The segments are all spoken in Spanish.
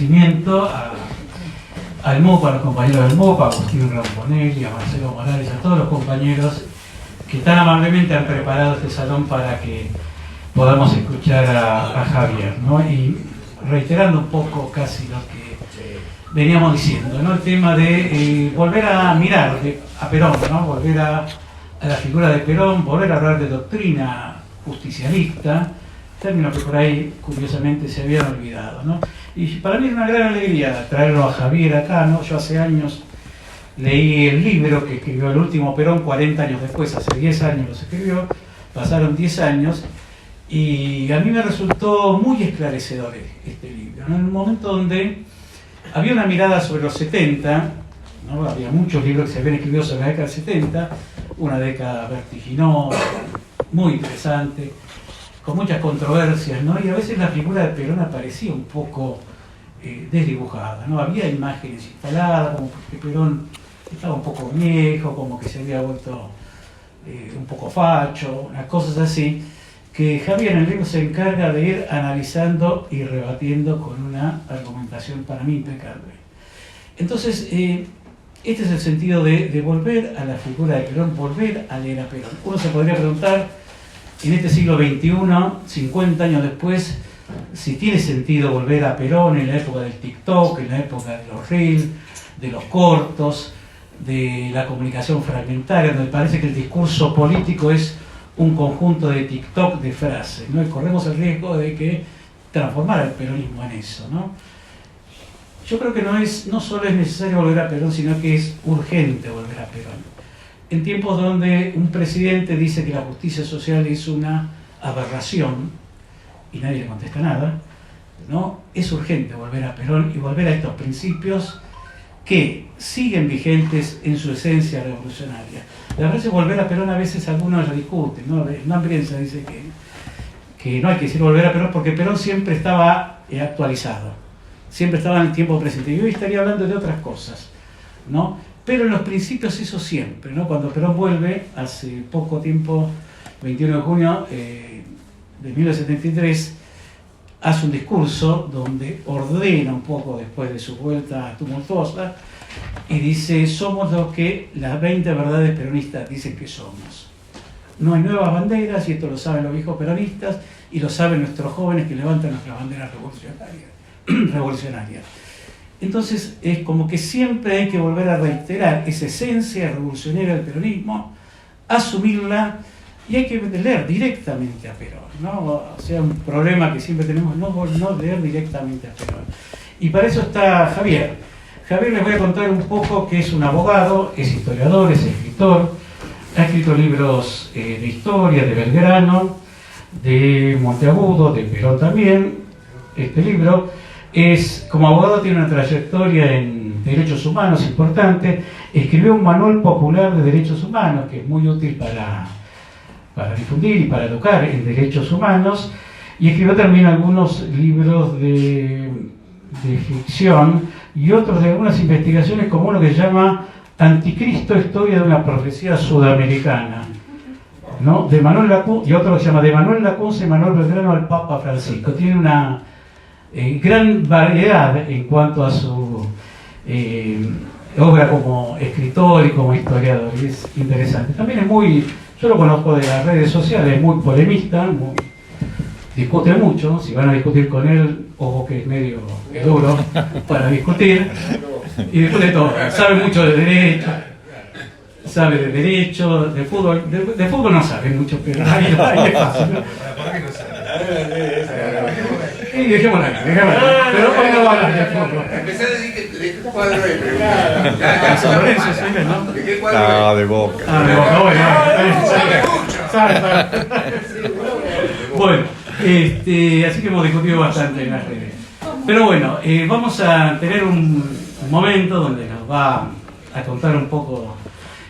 agradecimiento al MUPA, a los compañeros del MUPA, a Agustín Ramponelli, a Marcelo Morales, a todos los compañeros que tan amablemente han preparado este salón para que podamos escuchar a Javier, ¿no? Y reiterando un poco casi lo que veníamos diciendo, ¿no? El tema de volver a mirar a Perón, ¿no? Volver a la figura de Perón, volver a hablar de doctrina justicialista, términos que por ahí curiosamente se habían olvidado, ¿no? Y para mí es una gran alegría traerlo a Javier acá, ¿no? Yo hace años leí el libro que escribió el último Perón, 40 años después, hace 10 años los escribió, pasaron 10 años, y a mí me resultó muy esclarecedor este libro, ¿no? En un momento donde había una mirada sobre los 70, ¿no? Había muchos libros que se habían escrito sobre la década del 70, una década vertiginosa, muy interesante, con muchas controversias, ¿no? Y a veces la figura de Perón aparecía un poco desdibujada, ¿no? Había imágenes instaladas, como que Perón estaba un poco viejo, como que se había vuelto un poco facho, unas cosas así, que Javier en el libro se encarga de ir analizando y rebatiendo con una argumentación para mí impecable. Entonces, este es el sentido de volver a la figura de Perón, volver a leer a Perón. Uno se podría preguntar, en este siglo XXI, 50 años después, si tiene sentido volver a Perón en la época del TikTok, en la época de los reels, de los cortos, de la comunicación fragmentaria, donde parece que el discurso político es un conjunto de TikTok de frases, ¿no? Y corremos el riesgo de que transformar el peronismo en eso, ¿no? Yo creo que no solo es necesario volver a Perón, sino que es urgente volver a Perón. En tiempos donde un presidente dice que la justicia social es una aberración y nadie le contesta nada, ¿no? Es urgente volver a Perón y volver a estos principios que siguen vigentes en su esencia revolucionaria. La verdad es que volver a Perón a veces algunos lo discuten, ¿no? Hernán Brienza dice que no hay que decir volver a Perón porque Perón siempre estaba actualizado, siempre estaba en el tiempo presente. Yo hoy estaría hablando de otras cosas, ¿no? Pero en los principios eso siempre, ¿no? Cuando Perón vuelve, hace poco tiempo, 21 de junio de 1973, hace un discurso donde ordena un poco después de su vuelta tumultuosa y dice: somos los que las 20 verdades peronistas dicen que somos. No hay nuevas banderas, y esto lo saben los viejos peronistas y lo saben nuestros jóvenes que levantan nuestras banderas revolucionarias. Entonces es como que siempre hay que volver a reiterar esa esencia revolucionaria del peronismo, asumirla, y hay que leer directamente a Perón, ¿no? O sea, un problema que siempre tenemos, no leer directamente a Perón. Y para eso está Javier. Javier, les voy a contar un poco que es un abogado, es historiador, es escritor, ha escrito libros de historia, de Belgrano, de Monteagudo, de Perón también. Este libro como abogado tiene una trayectoria en derechos humanos importante, escribió un manual popular de derechos humanos que es muy útil para difundir y para educar en derechos humanos, y escribió también algunos libros de ficción y otros de algunas investigaciones, como uno que se llama Anticristo, historia de una profecía sudamericana, ¿no? De Manuel Lacunza, y otro que se llama De Manuel Lacunza y Manuel Belgrano al Papa Francisco. Tiene una gran variedad en cuanto a su obra como escritor y como historiador, y es interesante. También es muy, yo lo conozco de las redes sociales, es muy polemista, discute mucho. Si van a discutir con él, ojo que es medio duro para discutir, y discute todo. Sabe mucho de derecho, de fútbol. De fútbol no sabe mucho, pero ahí es fácil, ¿no? Y dejémoslo ahí. Pero hoy no va a hablar de fútbol. Empecé a decir que de qué cuadro es, pero San Lorenzo, ¿no? ¿de qué cuadro es? De Boca. De Boca, bueno. Bueno, así que hemos discutido bastante en las redes. Pero bueno, vamos a tener un momento donde nos va a contar un poco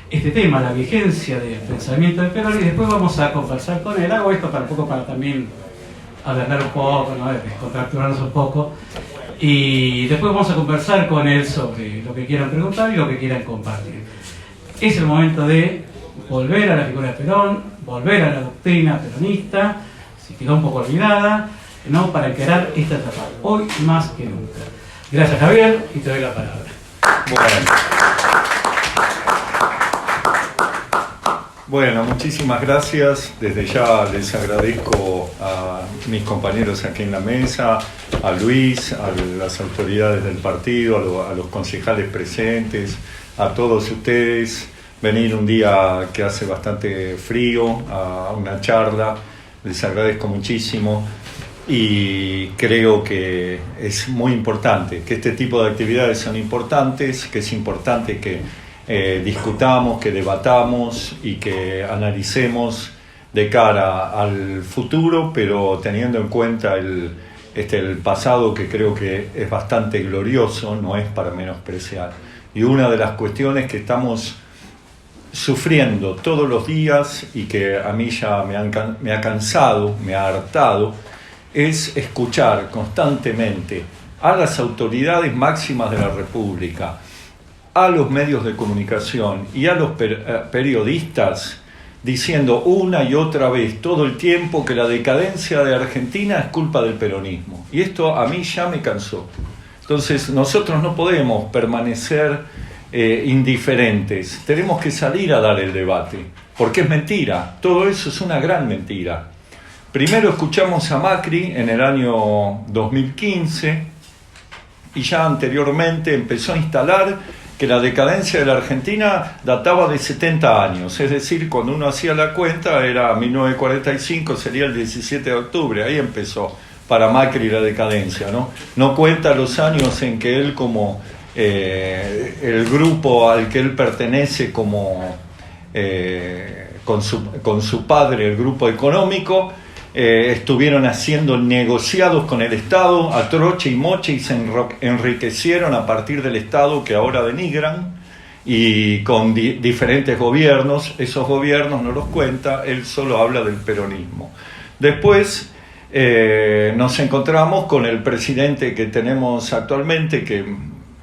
este tema, la vigencia del pensamiento de Perón, y después vamos a conversar con él. Hago esto para también hablar un poco, ¿no? Descontracturarnos un poco, y después vamos a conversar con él sobre lo que quieran preguntar y lo que quieran compartir. Es el momento de volver a la figura de Perón, volver a la doctrina peronista, si quedó un poco olvidada, ¿no? Para encarar esta etapa, hoy más que nunca. Gracias, Javier, y te doy la palabra. Bueno, muchísimas gracias. Desde ya les agradezco a mis compañeros aquí en la mesa, a Luis, a las autoridades del partido, a los concejales presentes, a todos ustedes. Venir un día que hace bastante frío a una charla, les agradezco muchísimo y creo que es muy importante, que este tipo de actividades son importantes, que es importante que discutamos, que debatamos y que analicemos de cara al futuro, pero teniendo en cuenta el pasado, que creo que es bastante glorioso, no es para menospreciar. Y una de las cuestiones que estamos sufriendo todos los días y que a mí ya me ha cansado, me ha hartado, es escuchar constantemente a las autoridades máximas de la República, a los medios de comunicación y a los periodistas diciendo una y otra vez todo el tiempo que la decadencia de Argentina es culpa del peronismo. Y esto a mí ya me cansó. Entonces nosotros no podemos permanecer indiferentes, tenemos que salir a dar el debate, porque es mentira, todo eso es una gran mentira. Primero escuchamos a Macri en el año 2015 y ya anteriormente empezó a instalar que la decadencia de la Argentina databa de 70 años, es decir, cuando uno hacía la cuenta era 1945, sería el 17 de octubre, ahí empezó para Macri la decadencia, ¿no? No cuenta los años en que él como el grupo al que él pertenece como con su padre, el grupo económico, estuvieron haciendo negociados con el Estado a troche y moche y se enriquecieron a partir del Estado que ahora denigran, y con diferentes gobiernos. Esos gobiernos no los cuenta, él solo habla del peronismo. Después nos encontramos con el presidente que tenemos actualmente, que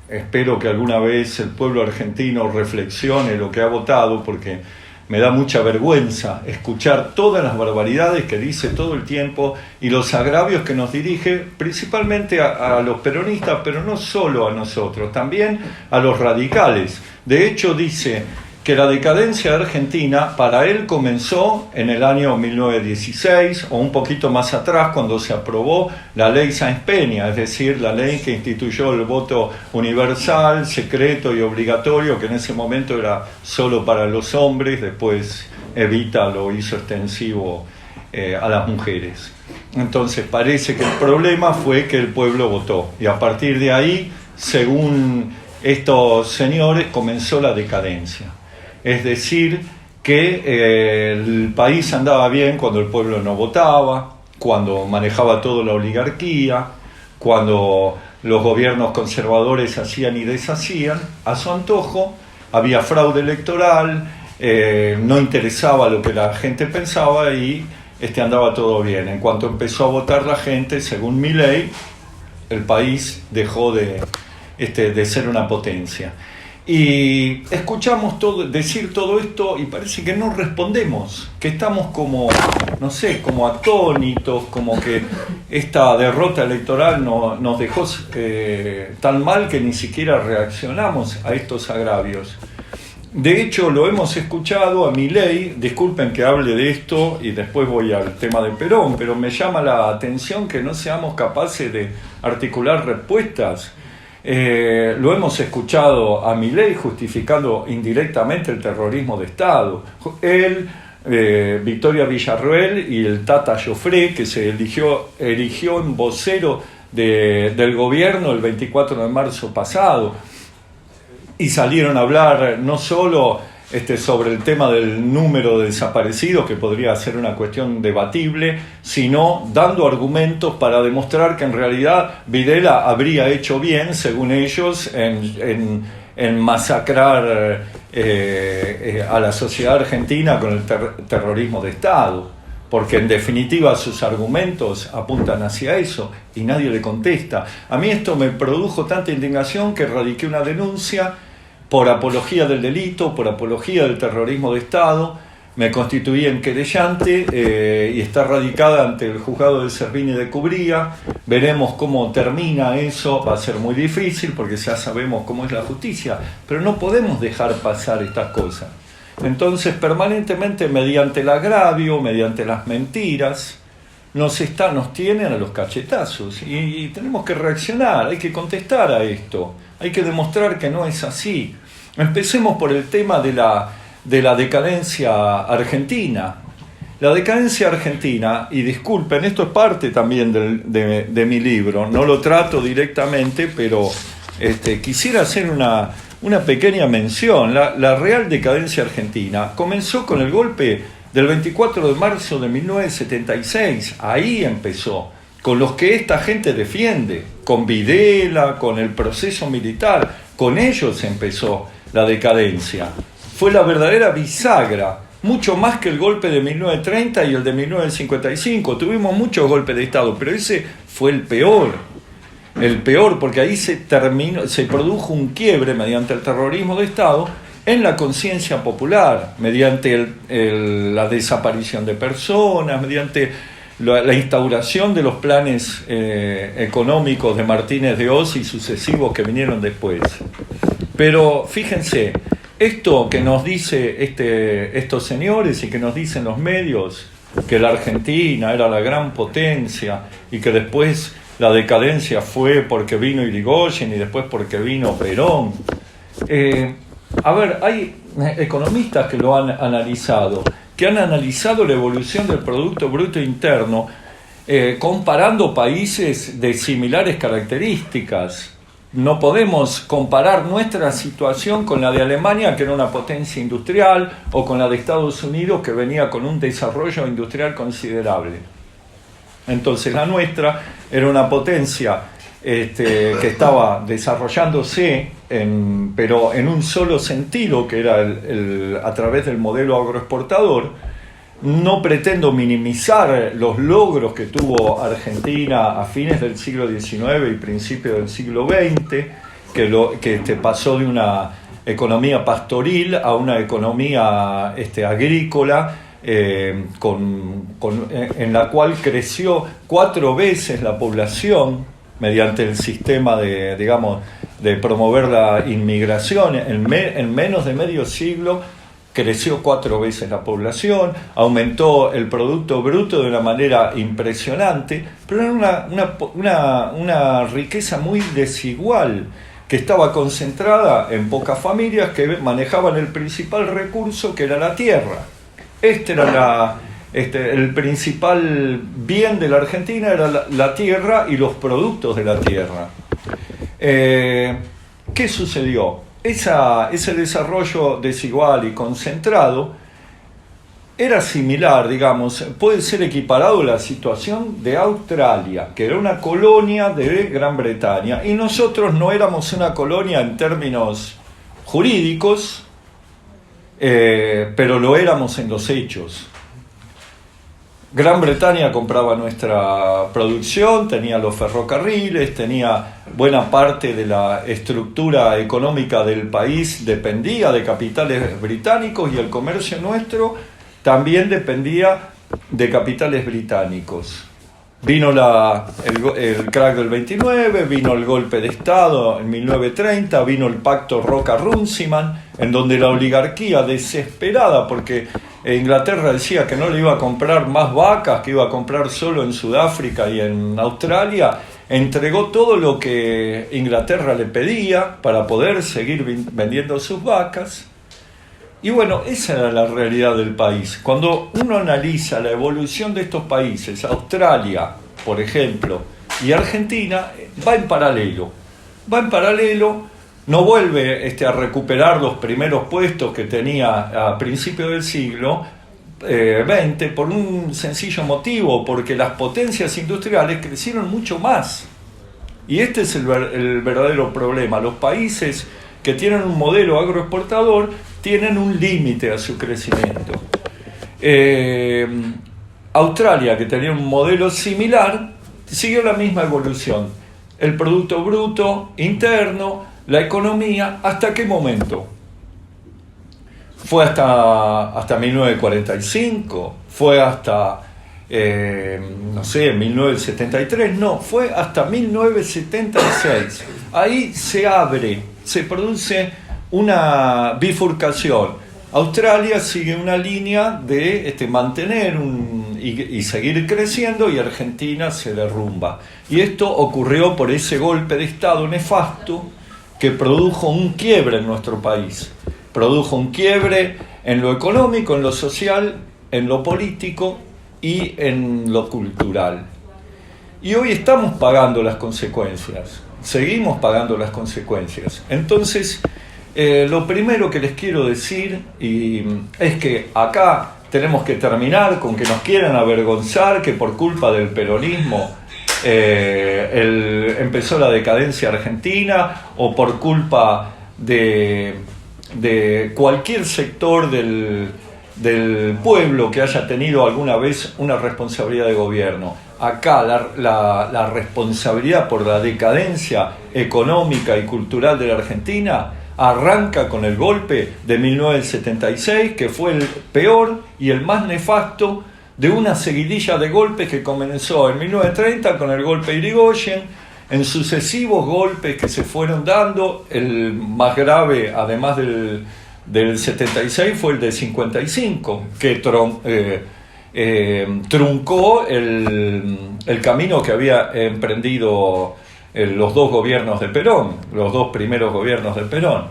espero que alguna vez el pueblo argentino reflexione lo que ha votado, porque me da mucha vergüenza escuchar todas las barbaridades que dice todo el tiempo y los agravios que nos dirige, principalmente a los peronistas, pero no solo a nosotros, también a los radicales. De hecho, dice que la decadencia de Argentina para él comenzó en el año 1916 o un poquito más atrás, cuando se aprobó la ley Sáenz Peña, es decir, la ley que instituyó el voto universal, secreto y obligatorio, que en ese momento era solo para los hombres. Después Evita lo hizo extensivo a las mujeres. Entonces parece que el problema fue que el pueblo votó, y a partir de ahí, según estos señores, comenzó la decadencia. Es decir, que el país andaba bien cuando el pueblo no votaba, cuando manejaba todo la oligarquía, cuando los gobiernos conservadores hacían y deshacían a su antojo, había fraude electoral, no interesaba lo que la gente pensaba y andaba todo bien. En cuanto empezó a votar la gente, según Milei, el país dejó de ser una potencia. Y escuchamos decir todo esto y parece que no respondemos, que estamos como atónitos, como que esta derrota electoral nos dejó tan mal que ni siquiera reaccionamos a estos agravios. De hecho, lo hemos escuchado a Milei, disculpen que hable de esto y después voy al tema de Perón, pero me llama la atención que no seamos capaces de articular respuestas. Lo hemos escuchado a Milei justificando indirectamente el terrorismo de Estado. Él, Victoria Villarroel y el Tata Joffre, que se eligió en vocero del gobierno el 24 de marzo pasado, y salieron a hablar no solo sobre el tema del número de desaparecidos, que podría ser una cuestión debatible, sino dando argumentos para demostrar que en realidad Videla habría hecho bien, según ellos, en masacrar a la sociedad argentina con el terrorismo de Estado, porque en definitiva sus argumentos apuntan hacia eso y nadie le contesta. A mí esto me produjo tanta indignación que radiqué una denuncia por apología del delito, por apología del terrorismo de Estado, me constituí en querellante y está radicada ante el juzgado de Cervini de Cubría. Veremos cómo termina eso, va a ser muy difícil porque ya sabemos cómo es la justicia, pero no podemos dejar pasar estas cosas. Entonces, permanentemente, mediante el agravio, mediante las mentiras, nos tienen a los cachetazos y tenemos que reaccionar, hay que contestar a esto, hay que demostrar que no es así. Empecemos por el tema de la decadencia argentina. La decadencia argentina, y disculpen, esto es parte también de mi libro, no lo trato directamente, pero quisiera hacer una pequeña mención. La real decadencia argentina comenzó con el golpe del 24 de marzo de 1976, ahí empezó, con los que esta gente defiende, con Videla, con el proceso militar, con ellos empezó la decadencia. Fue la verdadera bisagra, mucho más que el golpe de 1930 y el de 1955. Tuvimos muchos golpes de Estado, pero ese fue el peor porque ahí se produjo un quiebre mediante el terrorismo de Estado en la conciencia popular, mediante la desaparición de personas, mediante la instauración de los planes económicos de Martínez de Oz y sucesivos que vinieron después. Pero fíjense, esto que nos dice estos señores y que nos dicen los medios, que la Argentina era la gran potencia y que después la decadencia fue porque vino Irigoyen y después porque vino Perón. Hay economistas que lo han analizado, que han analizado la evolución del Producto Bruto Interno comparando países de similares características. No podemos comparar nuestra situación con la de Alemania, que era una potencia industrial, o con la de Estados Unidos, que venía con un desarrollo industrial considerable. Entonces la nuestra era una potencia que estaba desarrollándose, pero en un solo sentido, que era a través del modelo agroexportador. No pretendo minimizar los logros que tuvo Argentina a fines del siglo XIX y principios del siglo XX, que pasó de una economía pastoril a una economía agrícola, en la cual creció 4 veces la población mediante el sistema de promover la inmigración. En menos de medio siglo creció 4 veces la población, aumentó el Producto Bruto de una manera impresionante, pero era una riqueza muy desigual, que estaba concentrada en pocas familias que manejaban el principal recurso, que era la tierra. El principal bien de la Argentina era la tierra y los productos de la tierra. ¿Qué sucedió? Ese desarrollo desigual y concentrado era similar, puede ser equiparado a la situación de Australia, que era una colonia de Gran Bretaña, y nosotros no éramos una colonia en términos jurídicos, pero lo éramos en los hechos. Gran Bretaña compraba nuestra producción, tenía los ferrocarriles, tenía buena parte de la estructura económica del país, dependía de capitales británicos, y el comercio nuestro también dependía de capitales británicos. Vino el crack del 29, vino el golpe de Estado en 1930, vino el pacto Roca-Runciman, en donde la oligarquía, desesperada porque Inglaterra decía que no le iba a comprar más vacas, que iba a comprar solo en Sudáfrica y en Australia, entregó todo lo que Inglaterra le pedía para poder seguir vendiendo sus vacas. Y bueno, esa era la realidad del país. Cuando uno analiza la evolución de estos países, Australia, por ejemplo, y Argentina, va en paralelo, no vuelve a recuperar los primeros puestos que tenía a principios del siglo XX, por un sencillo motivo, porque las potencias industriales crecieron mucho más. Y este es el verdadero problema. Los países que tienen un modelo agroexportador tienen un límite a su crecimiento. Australia, que tenía un modelo similar, siguió la misma evolución. El Producto Bruto Interno, la economía, ¿hasta qué momento? fue hasta 1945, fue hasta, no sé, 1973, no, fue hasta 1976. Ahí se produce una bifurcación. Australia sigue una línea de mantener y seguir creciendo, y Argentina se derrumba. Y esto ocurrió por ese golpe de Estado nefasto que produjo un quiebre en nuestro país. Produjo un quiebre en lo económico, en lo social, en lo político y en lo cultural. Y hoy estamos pagando las consecuencias, seguimos pagando las consecuencias. Entonces, lo primero que les quiero decir es que acá tenemos que terminar con que nos quieran avergonzar, que por culpa del peronismo empezó la decadencia argentina, o por culpa de cualquier sector del pueblo que haya tenido alguna vez una responsabilidad de gobierno. Acá la responsabilidad por la decadencia económica y cultural de la Argentina arranca con el golpe de 1976, que fue el peor y el más nefasto de una seguidilla de golpes que comenzó en 1930 con el golpe de Irigoyen, en sucesivos golpes que se fueron dando. El más grave, además del 76, fue el de 55, que truncó el camino que había emprendido los dos gobiernos de Perón, los dos primeros gobiernos de Perón.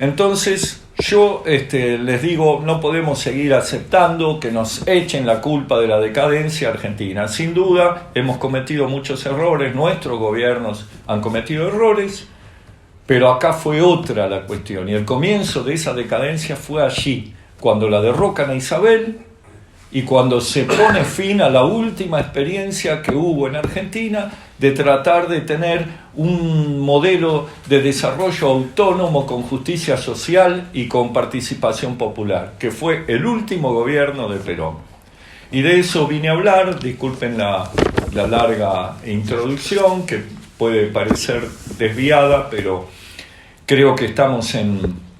Entonces yo les digo, no podemos seguir aceptando que nos echen la culpa de la decadencia argentina. Sin duda hemos cometido muchos errores, nuestros gobiernos han cometido errores, pero acá fue otra la cuestión, y el comienzo de esa decadencia fue allí, cuando la derrocan a Isabel y cuando se pone fin a la última experiencia que hubo en Argentina de tratar de tener un modelo de desarrollo autónomo con justicia social y con participación popular, que fue el último gobierno de Perón. Y de eso vine a hablar. Disculpen la larga introducción, que puede parecer desviada, pero creo que estamos en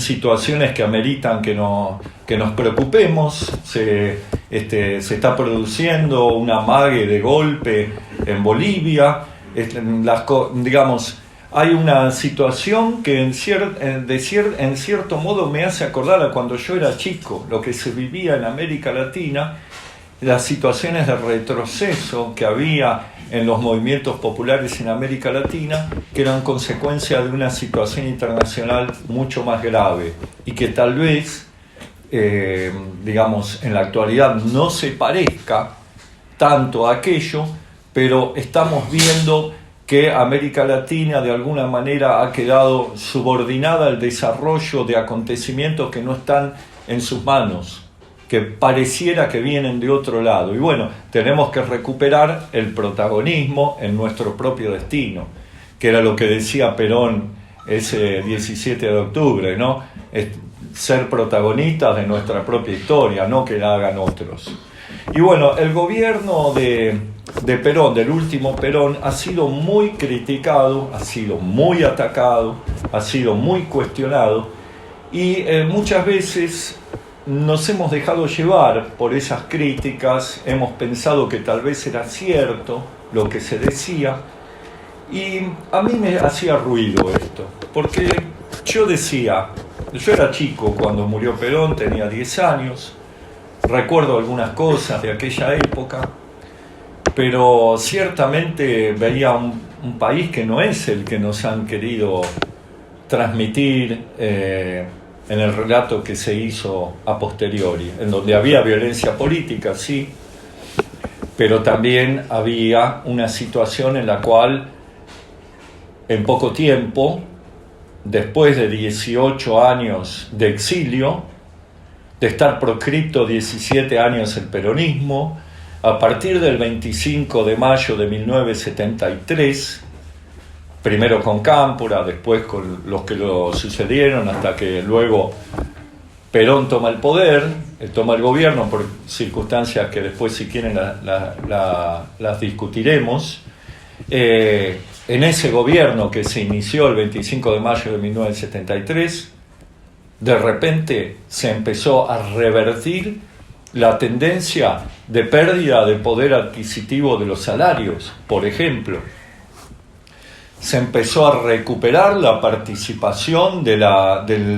situaciones que ameritan que nos preocupemos. Se está produciendo un amague de golpe en Bolivia. Digamos, hay una situación que en cierto modo me hace acordar a cuando yo era chico, lo que se vivía en América Latina, las situaciones de retroceso que había en los movimientos populares en América Latina, que eran consecuencia de una situación internacional mucho más grave, y que tal vez, digamos, en la actualidad no se parezca tanto a aquello, pero estamos viendo que América Latina de alguna manera ha quedado subordinada al desarrollo de acontecimientos que no están en sus manos, que pareciera que vienen de otro lado. Y bueno, tenemos que recuperar el protagonismo en nuestro propio destino, que era lo que decía Perón ese 17 de octubre, ¿no? Ser protagonistas de nuestra propia historia, no que la hagan otros. Y bueno, el gobierno de Perón, del último Perón, ha sido muy criticado, ha sido muy atacado, ha sido muy cuestionado, y muchas veces nos hemos dejado llevar por esas críticas, hemos pensado que tal vez era cierto lo que se decía, y a mí me hacía ruido esto, porque yo era chico cuando murió Perón, tenía 10 años, recuerdo algunas cosas de aquella época, pero ciertamente veía un país que no es el que nos han querido transmitir en el relato que se hizo a posteriori, en donde había violencia política, sí, pero también había una situación en la cual en poco tiempo, después de 18 años de exilio, de estar proscripto 17 años el peronismo, a partir del 25 de mayo de 1973, primero con Cámpora, después con los que lo sucedieron, hasta que luego Perón toma el poder, toma el gobierno por circunstancias que después, si quieren, las discutiremos. En ese gobierno que se inició el 25 de mayo de 1973, de repente se empezó a revertir la tendencia de pérdida de poder adquisitivo de los salarios, por ejemplo. Se empezó a recuperar la participación del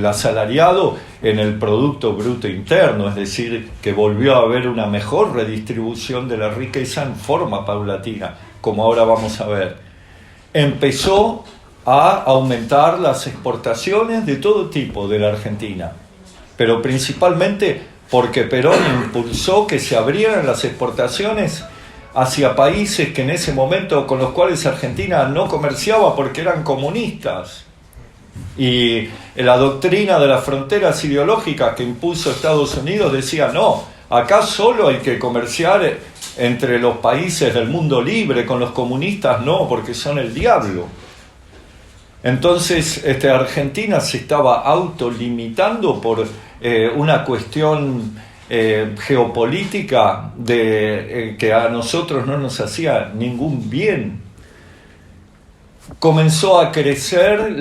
asalariado en el Producto Bruto Interno, es decir, que volvió a haber una mejor redistribución de la riqueza en forma paulatina, como ahora vamos a ver. Empezó a aumentar las exportaciones de todo tipo de la Argentina, pero principalmente porque Perón impulsó que se abrieran las exportaciones hacia países que en ese momento con los cuales Argentina no comerciaba porque eran comunistas. Y la doctrina de las fronteras ideológicas que impuso Estados Unidos decía, no, acá solo hay que comerciar entre los países del mundo libre, con los comunistas no, porque son el diablo. Entonces Argentina se estaba autolimitando por una cuestión geopolítica que a nosotros no nos hacía ningún bien. Comenzó a crecer,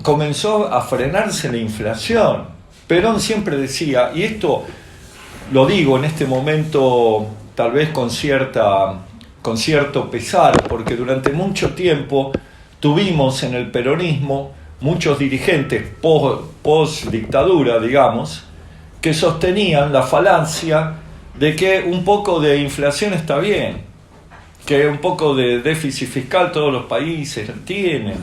comenzó a frenarse la inflación. Perón siempre decía, y esto lo digo en este momento tal vez con cierto pesar, porque durante mucho tiempo tuvimos en el peronismo muchos dirigentes post-dictadura, digamos, que sostenían la falacia de que un poco de inflación está bien, que un poco de déficit fiscal todos los países tienen,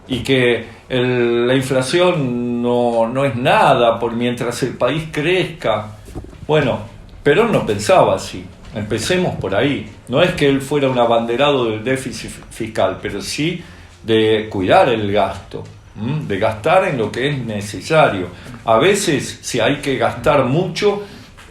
y que la inflación no es nada por mientras el país crezca. Bueno, Perón no pensaba así, empecemos por ahí. No es que él fuera un abanderado del déficit fiscal, pero sí de cuidar el gasto, de gastar en lo que es necesario. A veces, si hay que gastar mucho,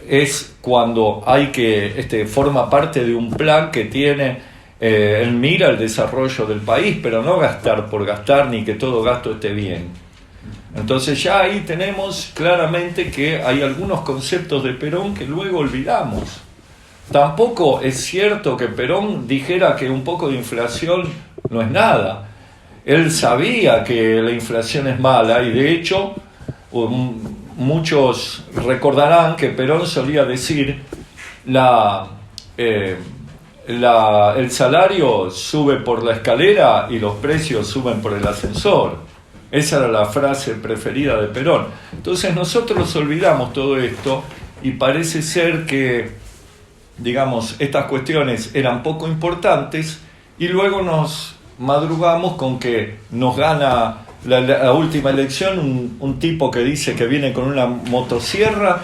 es cuando hay que forma parte de un plan que tiene en mira el desarrollo del país, pero no gastar por gastar ni que todo gasto esté bien. Entonces ya ahí tenemos claramente que hay algunos conceptos de Perón que luego olvidamos. Tampoco es cierto que Perón dijera que un poco de inflación no es nada. Él sabía que la inflación es mala y de hecho muchos recordarán que Perón solía decir el salario sube por la escalera y los precios suben por el ascensor. Esa era la frase preferida de Perón. Entonces nosotros olvidamos todo esto y parece ser que, digamos, estas cuestiones eran poco importantes y luego nos madrugamos con que nos gana la última elección un tipo que dice que viene con una motosierra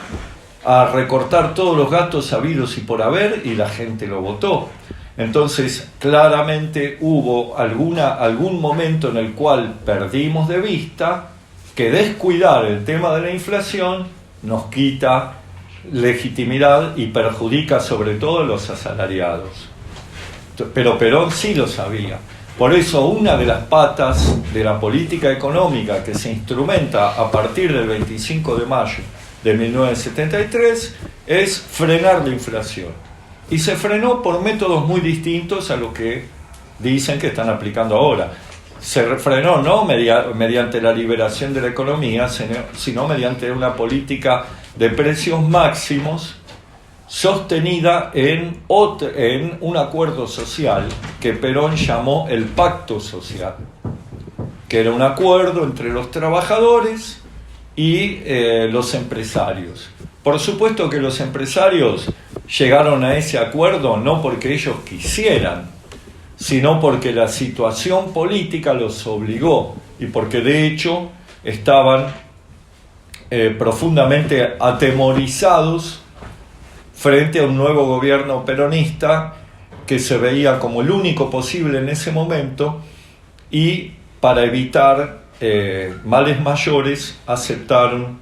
a recortar todos los gastos habidos y por haber, y la gente lo votó. Entonces claramente hubo algún momento en el cual perdimos de vista que descuidar el tema de la inflación nos quita legitimidad y perjudica sobre todo a los asalariados. Pero Perón sí lo sabía. Por eso una de las patas de la política económica que se instrumenta a partir del 25 de mayo de 1973 es frenar la inflación. Y se frenó por métodos muy distintos a lo que dicen que están aplicando ahora. Se frenó no mediante la liberación de la economía, sino mediante una política de precios máximos sostenida en un acuerdo social que Perón llamó el Pacto Social, que era un acuerdo entre los trabajadores y los empresarios. Por supuesto que los empresarios llegaron a ese acuerdo no porque ellos quisieran, sino porque la situación política los obligó y porque de hecho estaban profundamente atemorizados frente a un nuevo gobierno peronista que se veía como el único posible en ese momento, y para evitar males mayores aceptaron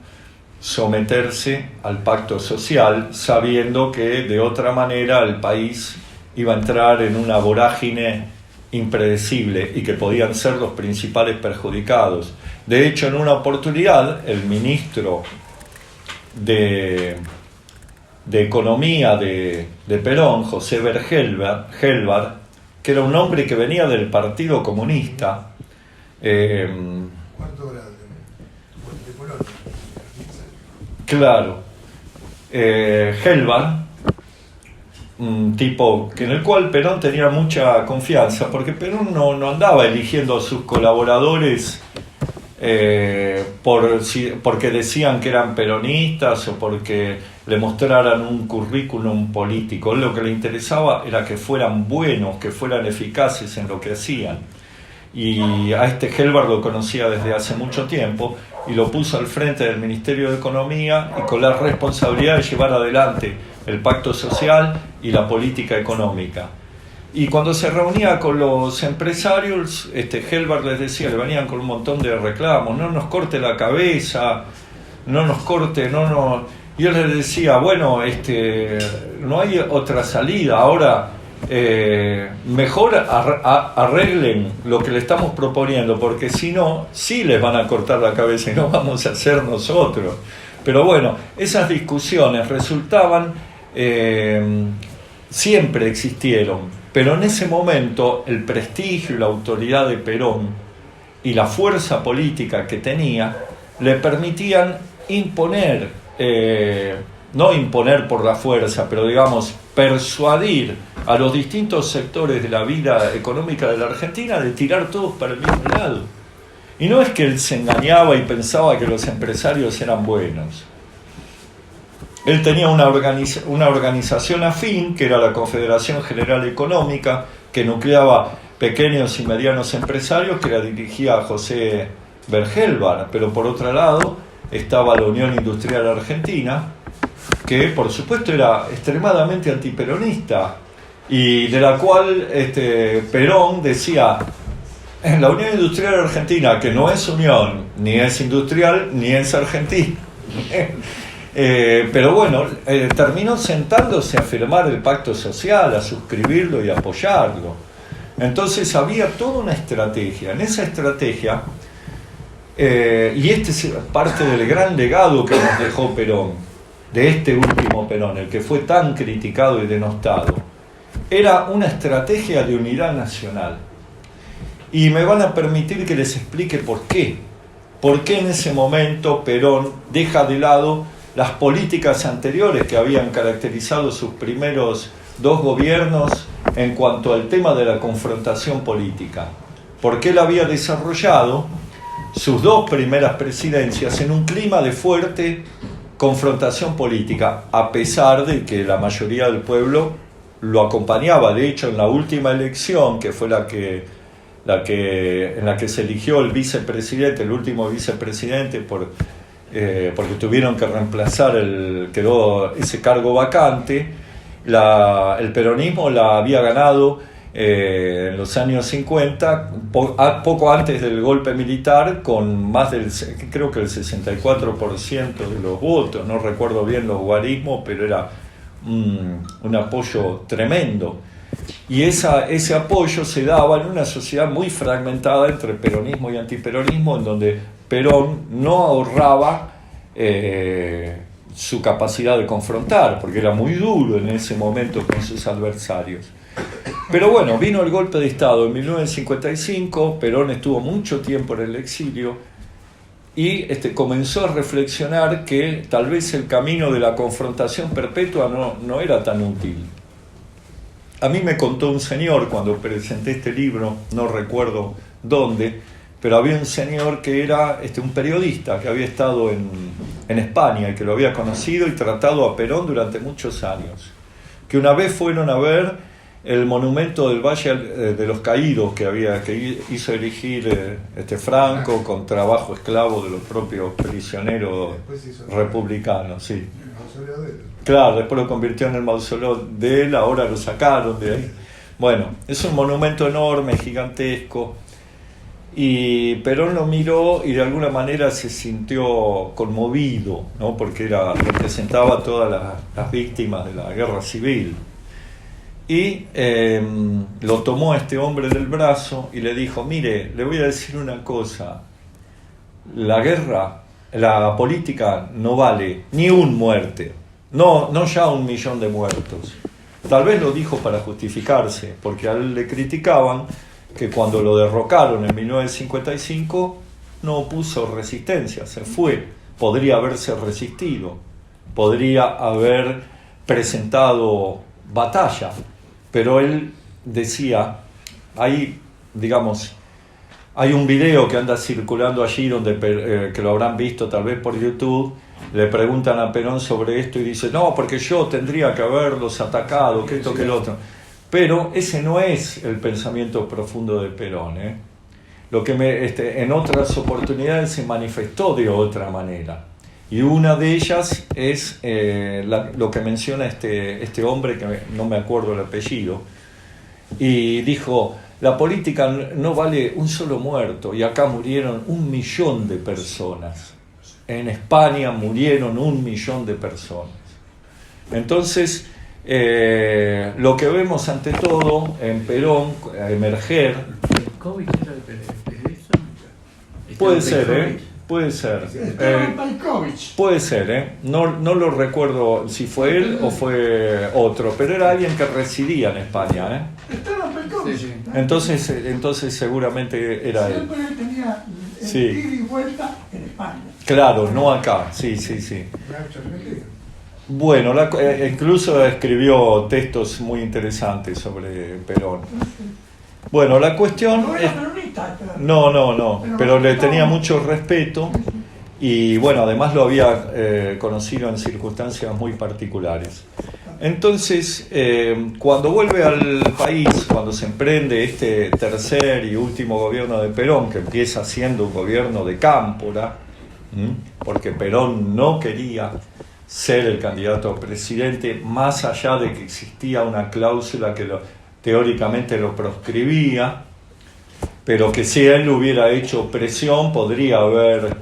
someterse al pacto social, sabiendo que de otra manera el país iba a entrar en una vorágine impredecible y que podían ser los principales perjudicados. De hecho, en una oportunidad, el ministro de Economía de Perón, José Gelbar, que era un hombre que venía del Partido Comunista, cuarto grado de Polonia. Claro. Helvar, un tipo en el cual Perón tenía mucha confianza, porque Perón no andaba eligiendo a sus colaboradores porque decían que eran peronistas o porque le mostraran un currículum político. Lo que le interesaba era que fueran buenos, que fueran eficaces en lo que hacían. Y a este Helvar lo conocía desde hace mucho tiempo y lo puso al frente del Ministerio de Economía y con la responsabilidad de llevar adelante el pacto social y la política económica. Y cuando se reunía con los empresarios, Helvar les decía, le venían con un montón de reclamos: no nos corte la cabeza, no nos corte, Y él les decía, bueno, no hay otra salida, ahora mejor arreglen lo que le estamos proponiendo, porque si no, sí les van a cortar la cabeza y no vamos a hacer nosotros. Pero bueno, esas discusiones resultaban, siempre existieron. Pero en ese momento el prestigio y la autoridad de Perón y la fuerza política que tenía le permitían imponer, no imponer por la fuerza, pero digamos persuadir a los distintos sectores de la vida económica de la Argentina de tirar todos para el mismo lado. Y no es que él se engañaba y pensaba que los empresarios eran buenos. Él tenía una organización afín, que era la Confederación General Económica, que nucleaba pequeños y medianos empresarios, que la dirigía José Bergelbar. Pero por otro lado estaba la Unión Industrial Argentina, que por supuesto era extremadamente antiperonista, y de la cual Perón decía: en la Unión Industrial Argentina, que no es unión, ni es industrial, ni es argentina. Pero bueno, terminó sentándose a firmar el pacto social, a suscribirlo y a apoyarlo. Entonces había toda una estrategia. En esa estrategia, y es parte del gran legado que nos dejó Perón, de este último Perón, el que fue tan criticado y denostado, era una estrategia de unidad nacional. Y me van a permitir que les explique por qué. ¿Por qué en ese momento Perón deja de lado las políticas anteriores que habían caracterizado sus primeros dos gobiernos en cuanto al tema de la confrontación política? Porque él había desarrollado sus dos primeras presidencias en un clima de fuerte confrontación política, a pesar de que la mayoría del pueblo lo acompañaba. De hecho, en la última elección, que fue en la que se eligió el vicepresidente, el último vicepresidente, porque tuvieron que reemplazar, quedó ese cargo vacante, el peronismo la había ganado en los años 50, poco antes del golpe militar, con más creo que el 64% de los votos. No recuerdo bien los guarismos, pero era un apoyo tremendo. Y ese apoyo se daba en una sociedad muy fragmentada entre peronismo y antiperonismo, en donde Perón no ahorraba su capacidad de confrontar, porque era muy duro en ese momento con sus adversarios. Pero bueno, vino el golpe de Estado en 1955, Perón estuvo mucho tiempo en el exilio y comenzó a reflexionar que tal vez el camino de la confrontación perpetua no era tan útil. A mí me contó un señor cuando presenté este libro, no recuerdo dónde, pero había un señor que era un periodista que había estado en España y que lo había conocido y tratado a Perón durante muchos años, que una vez fueron a ver el monumento del Valle de los Caídos que hizo erigir Franco con trabajo esclavo de los propios prisioneros republicanos. Sí. Claro, después lo convirtió en el mausoleo de él, ahora lo sacaron de ahí. Bueno, es un monumento enorme, gigantesco, y Perón lo miró y de alguna manera se sintió conmovido, ¿no? Porque representaba a todas las víctimas de la guerra civil. Y lo tomó a este hombre del brazo y le dijo: mire, le voy a decir una cosa, la política no vale ni un muerte, no ya 1 millón de muertos. Tal vez lo dijo para justificarse, porque a él le criticaban que cuando lo derrocaron en 1955 no opuso resistencia, se fue, podría haberse resistido, podría haber presentado batalla, pero él decía, hay un video que anda circulando allí donde que lo habrán visto tal vez por YouTube. Le preguntan a Perón sobre esto y dice, no, porque yo tendría que haberlos atacado, que esto, que el otro. Pero ese no es el pensamiento profundo de Perón, ¿eh? Lo que en otras oportunidades se manifestó de otra manera. Y una de ellas es lo que menciona este hombre, que no me acuerdo el apellido, y dijo, la política no vale un solo muerto, y acá murieron 1 millón de personas. En España murieron 1 millón de personas. Entonces, lo que vemos ante todo en Perón emerger... ¿El COVID era de eso? Puede ser, puede ser. Puede ser, no lo recuerdo si fue él o fue otro, pero era alguien que residía en España, Sí, sí. Entonces seguramente era él. Siempre tenía Sí. ida y vuelta en España. Claro, no acá, sí. Bueno, incluso escribió textos muy interesantes sobre Perón. Bueno, la cuestión No es... era peronista. No, pero le tenía mucho respeto y bueno, además lo había conocido en circunstancias muy particulares. Entonces, cuando vuelve al país, cuando se emprende este tercer y último gobierno de Perón, que empieza siendo un gobierno de Cámpora, porque Perón no quería ser el candidato a presidente, más allá de que existía una cláusula que teóricamente lo proscribía, pero que si él hubiera hecho presión podría haber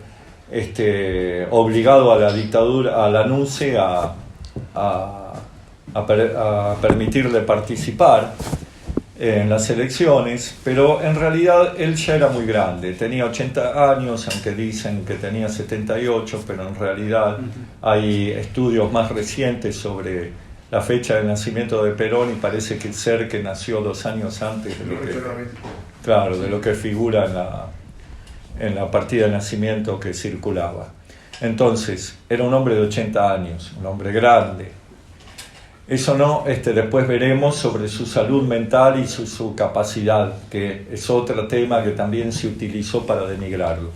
obligado a la dictadura, a la NUCE a permitirle participar en las elecciones, pero en realidad él ya era muy grande, tenía 80 años, aunque dicen que tenía 78, pero en realidad hay estudios más recientes sobre la fecha de nacimiento de Perón y parece que nació 2 años antes de lo que figura en la partida de nacimiento que circulaba. Entonces, era un hombre de 80 años, un hombre grande. Eso no, después veremos sobre su salud mental y su capacidad, que es otro tema que también se utilizó para denigrarlo.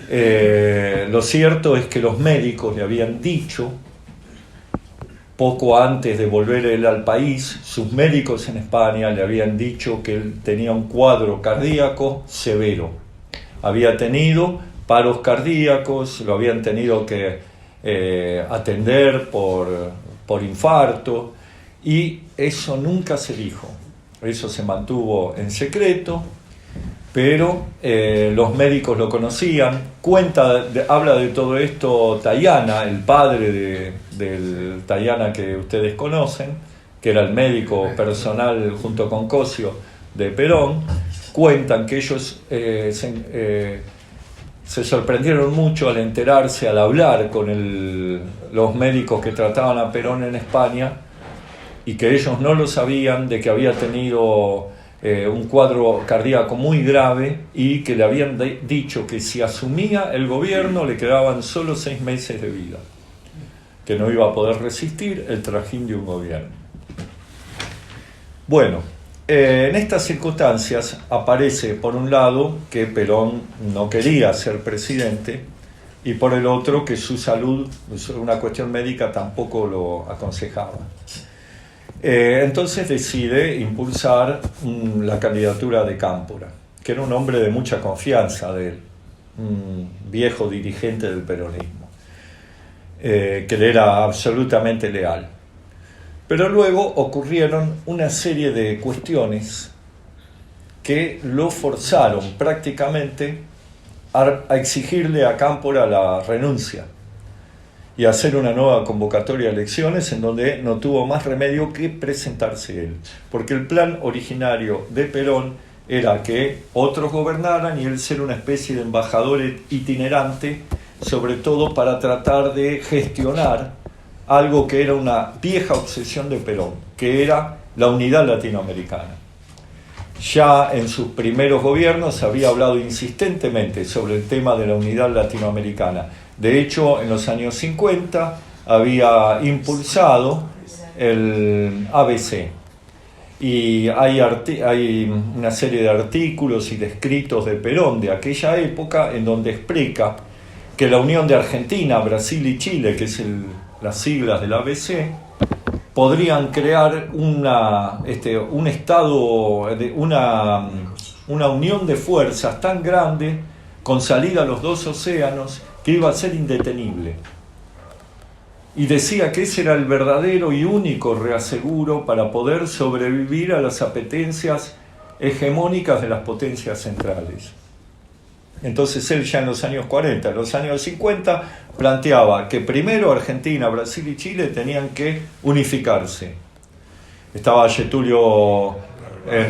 Lo cierto es que los médicos le habían dicho, poco antes de volver él al país, sus médicos en España le habían dicho que él tenía un cuadro cardíaco severo. Había tenido paros cardíacos, lo habían tenido que atender por infarto, y eso nunca se dijo, eso se mantuvo en secreto, pero los médicos lo conocían. Habla de todo esto Tayana, el padre del Tayana que ustedes conocen, que era el médico personal junto con Cosio de Perón. Cuentan que ellos se sorprendieron mucho al enterarse, al hablar con los médicos que trataban a Perón en España, y que ellos no lo sabían, de que había tenido un cuadro cardíaco muy grave y que le habían dicho que si asumía el gobierno le quedaban solo 6 meses de vida, que no iba a poder resistir el trajín de un gobierno. Bueno, en estas circunstancias aparece por un lado que Perón no quería ser presidente y por el otro que su salud, una cuestión médica, tampoco lo aconsejaba. Entonces decide impulsar la candidatura de Cámpora, que era un hombre de mucha confianza de él, un viejo dirigente del peronismo, que le era absolutamente leal. Pero luego ocurrieron una serie de cuestiones que lo forzaron prácticamente a exigirle a Cámpora la renuncia y hacer una nueva convocatoria de elecciones, en donde no tuvo más remedio que presentarse él, porque el plan originario de Perón era que otros gobernaran y él ser una especie de embajador itinerante, sobre todo para tratar de gestionar algo que era una vieja obsesión de Perón, que era la unidad latinoamericana. Ya en sus primeros gobiernos había hablado insistentemente sobre el tema de la unidad latinoamericana, De hecho, en los años 50 había impulsado el ABC. Y hay una serie de artículos y de escritos de Perón de aquella época en donde explica que la unión de Argentina, Brasil y Chile, que es las siglas del ABC, podrían crear un estado, una unión de fuerzas tan grande, con salida a los dos océanos, que iba a ser indetenible. Y decía que ese era el verdadero y único reaseguro para poder sobrevivir a las apetencias hegemónicas de las potencias centrales. Entonces él ya en los años 40, en los años 50, planteaba que primero Argentina, Brasil y Chile tenían que unificarse. Estaba Getúlio,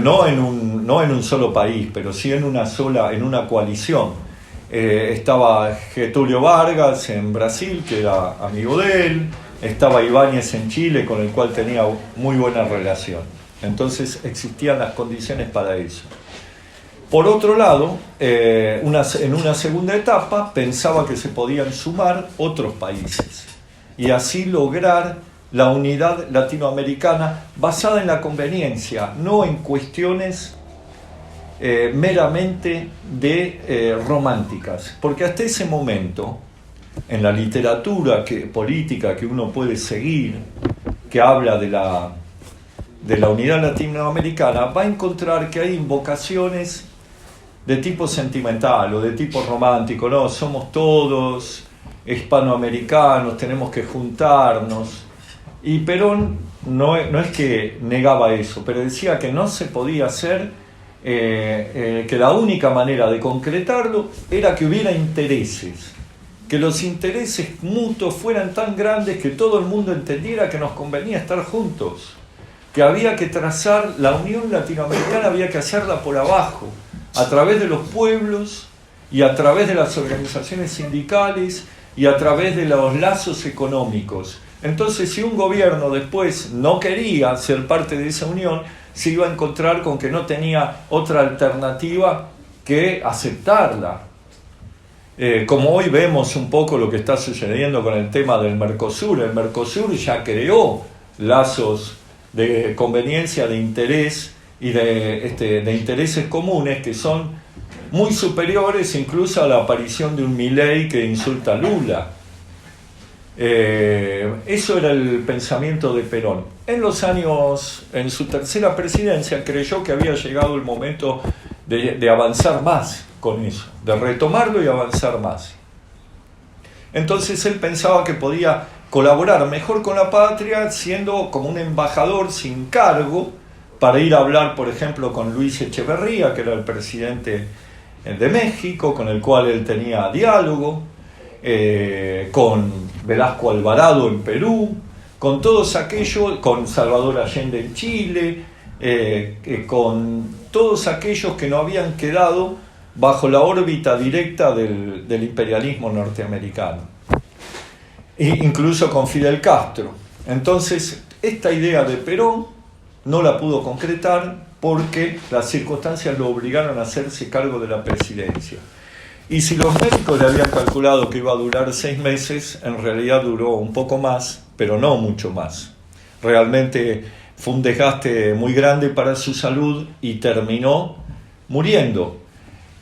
no en un solo país, pero sí en una coalición. Estaba Getúlio Vargas en Brasil, que era amigo de él. Estaba Ibáñez en Chile, con el cual tenía muy buena relación. Entonces existían las condiciones para eso. Por otro lado, en una segunda etapa pensaba que se podían sumar otros países y así lograr la unidad latinoamericana basada en la conveniencia, no en cuestiones meramente románticas, porque hasta ese momento, en la literatura política que uno puede seguir, que habla de la unidad latinoamericana, va a encontrar que hay invocaciones de tipo sentimental o de tipo romántico, ¿no? Somos todos hispanoamericanos, tenemos que juntarnos. Y Perón no es que negaba eso, pero decía que no se podía hacer, que la única manera de concretarlo era que hubiera intereses, que los intereses mutuos fueran tan grandes que todo el mundo entendiera que nos convenía estar juntos, que había que trazar la unión latinoamericana, había que hacerla por abajo, a través de los pueblos y a través de las organizaciones sindicales y a través de los lazos económicos. Entonces, si un gobierno después no quería ser parte de esa unión, se iba a encontrar con que no tenía otra alternativa que aceptarla. Como hoy vemos un poco lo que está sucediendo con el tema del Mercosur. El Mercosur ya creó lazos de conveniencia, de interés y de intereses comunes que son muy superiores incluso a la aparición de un Milei que insulta a Lula. Eso era el pensamiento de Perón. En su tercera presidencia, creyó que había llegado el momento de avanzar más con eso, de retomarlo y avanzar más. Entonces él pensaba que podía colaborar mejor con la patria siendo como un embajador sin cargo, para ir a hablar, por ejemplo, con Luis Echeverría, que era el presidente de México, con el cual él tenía diálogo, con Velasco Alvarado en Perú, con todos aquellos, con Salvador Allende en Chile, con todos aquellos que no habían quedado bajo la órbita directa del imperialismo norteamericano, e incluso con Fidel Castro. Entonces, esta idea de Perón no la pudo concretar porque las circunstancias lo obligaron a hacerse cargo de la presidencia. Y si los médicos le habían calculado que iba a durar 6 meses, en realidad duró un poco más, pero no mucho más. Realmente fue un desgaste muy grande para su salud y terminó muriendo,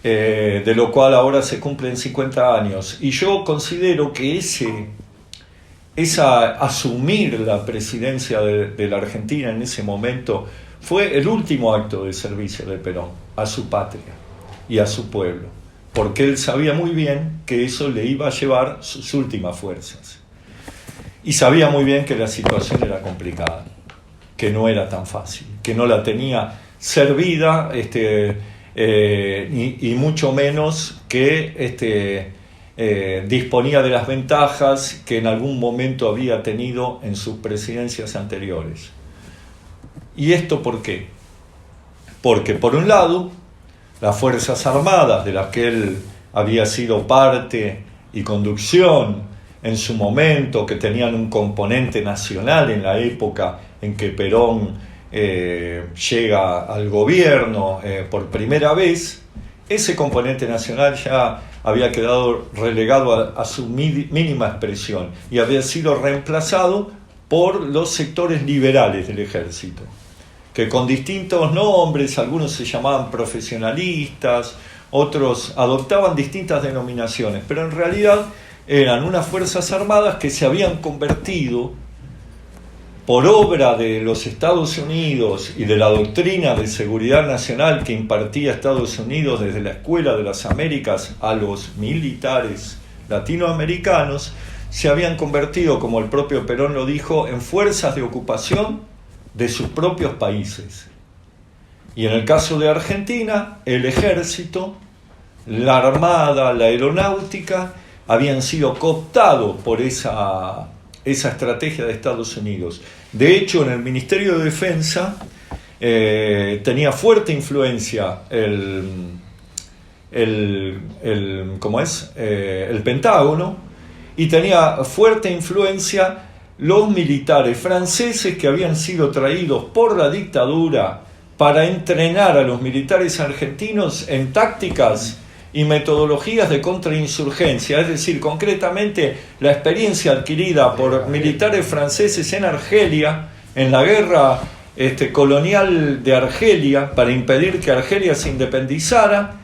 de lo cual ahora se cumplen 50 años. Y yo considero que asumir la presidencia de la Argentina en ese momento fue el último acto de servicio de Perón a su patria y a su pueblo, porque él sabía muy bien que eso le iba a llevar sus últimas fuerzas y sabía muy bien que la situación era complicada, que no era tan fácil, que no la tenía servida, y mucho menos que disponía de las ventajas que en algún momento había tenido en sus presidencias anteriores. ¿Y esto por qué? Porque, por un lado, las Fuerzas Armadas, de las que él había sido parte y conducción en su momento, que tenían un componente nacional en la época en que Perón llega al gobierno por primera vez, ese componente nacional ya había quedado relegado a su mínima expresión y había sido reemplazado por los sectores liberales del ejército, que con distintos nombres, algunos se llamaban profesionalistas, otros adoptaban distintas denominaciones, pero en realidad eran unas fuerzas armadas que se habían convertido, por obra de los Estados Unidos y de la doctrina de seguridad nacional que impartía Estados Unidos desde la Escuela de las Américas a los militares latinoamericanos, se habían convertido, como el propio Perón lo dijo, en fuerzas de ocupación de sus propios países. Y en el caso de Argentina, el ejército, la armada, la aeronáutica, habían sido cooptados por esa estrategia de Estados Unidos. De hecho, en el Ministerio de Defensa tenía fuerte influencia el Pentágono, y tenía fuerte influencia los militares franceses que habían sido traídos por la dictadura para entrenar a los militares argentinos en tácticas y metodologías de contrainsurgencia, es decir, concretamente la experiencia adquirida por militares franceses en Argelia, en la guerra colonial de Argelia, para impedir que Argelia se independizara.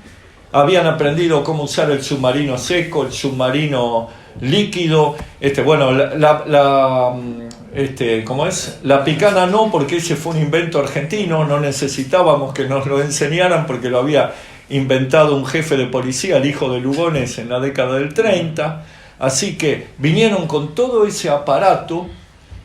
Habían aprendido cómo usar el submarino seco, el submarino líquido, la picana no, porque ese fue un invento argentino, no necesitábamos que nos lo enseñaran porque lo había inventado un jefe de policía, el hijo de Lugones, en la década del 30, así que vinieron con todo ese aparato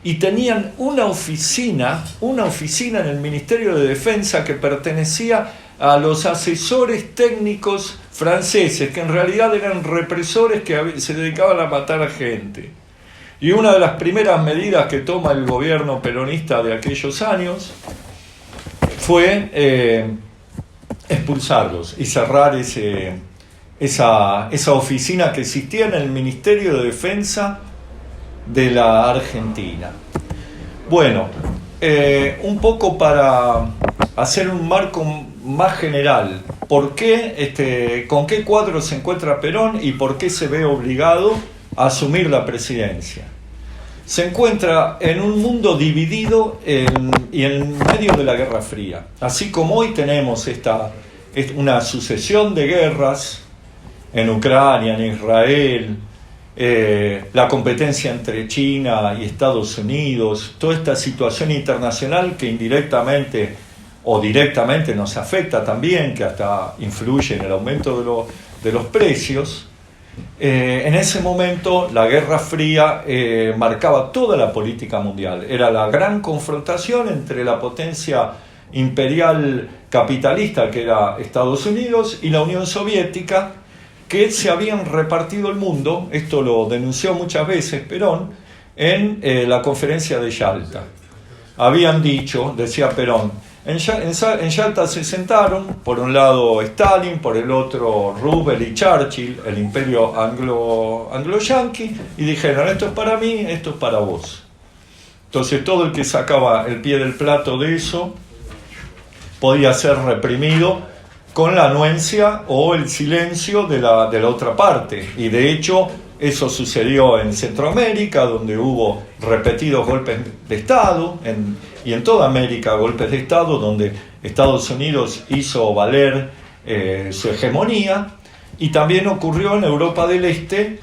y tenían una oficina en el Ministerio de Defensa que pertenecía a los asesores técnicos franceses, que en realidad eran represores que se dedicaban a matar a gente. Y una de las primeras medidas que toma el gobierno peronista de aquellos años fue expulsarlos y cerrar esa oficina que existía en el Ministerio de Defensa de la Argentina. Bueno, un poco para hacer un marco más general, ¿por qué, con qué cuadro se encuentra Perón y por qué se ve obligado a asumir la presidencia? Se encuentra en un mundo dividido y en medio de la Guerra Fría. Así como hoy tenemos una sucesión de guerras en Ucrania, en Israel, la competencia entre China y Estados Unidos, toda esta situación internacional que indirectamente o directamente nos afecta también, que hasta influye en el aumento de los precios. En ese momento la Guerra Fría marcaba toda la política mundial. Era la gran confrontación entre la potencia imperial capitalista, que era Estados Unidos, y la Unión Soviética, que se habían repartido el mundo. Esto lo denunció muchas veces Perón en la conferencia de Yalta. Habían dicho, decía Perón, en Yalta se sentaron, por un lado Stalin, por el otro Roosevelt y Churchill, el imperio anglo-yanqui, y dijeron, esto es para mí, esto es para vos. Entonces todo el que sacaba el pie del plato de eso podía ser reprimido con la anuencia o el silencio de la otra parte. Y de hecho eso sucedió en Centroamérica, donde hubo repetidos golpes de Estado, y en toda América golpes de Estado, donde Estados Unidos hizo valer su hegemonía, y también ocurrió en Europa del Este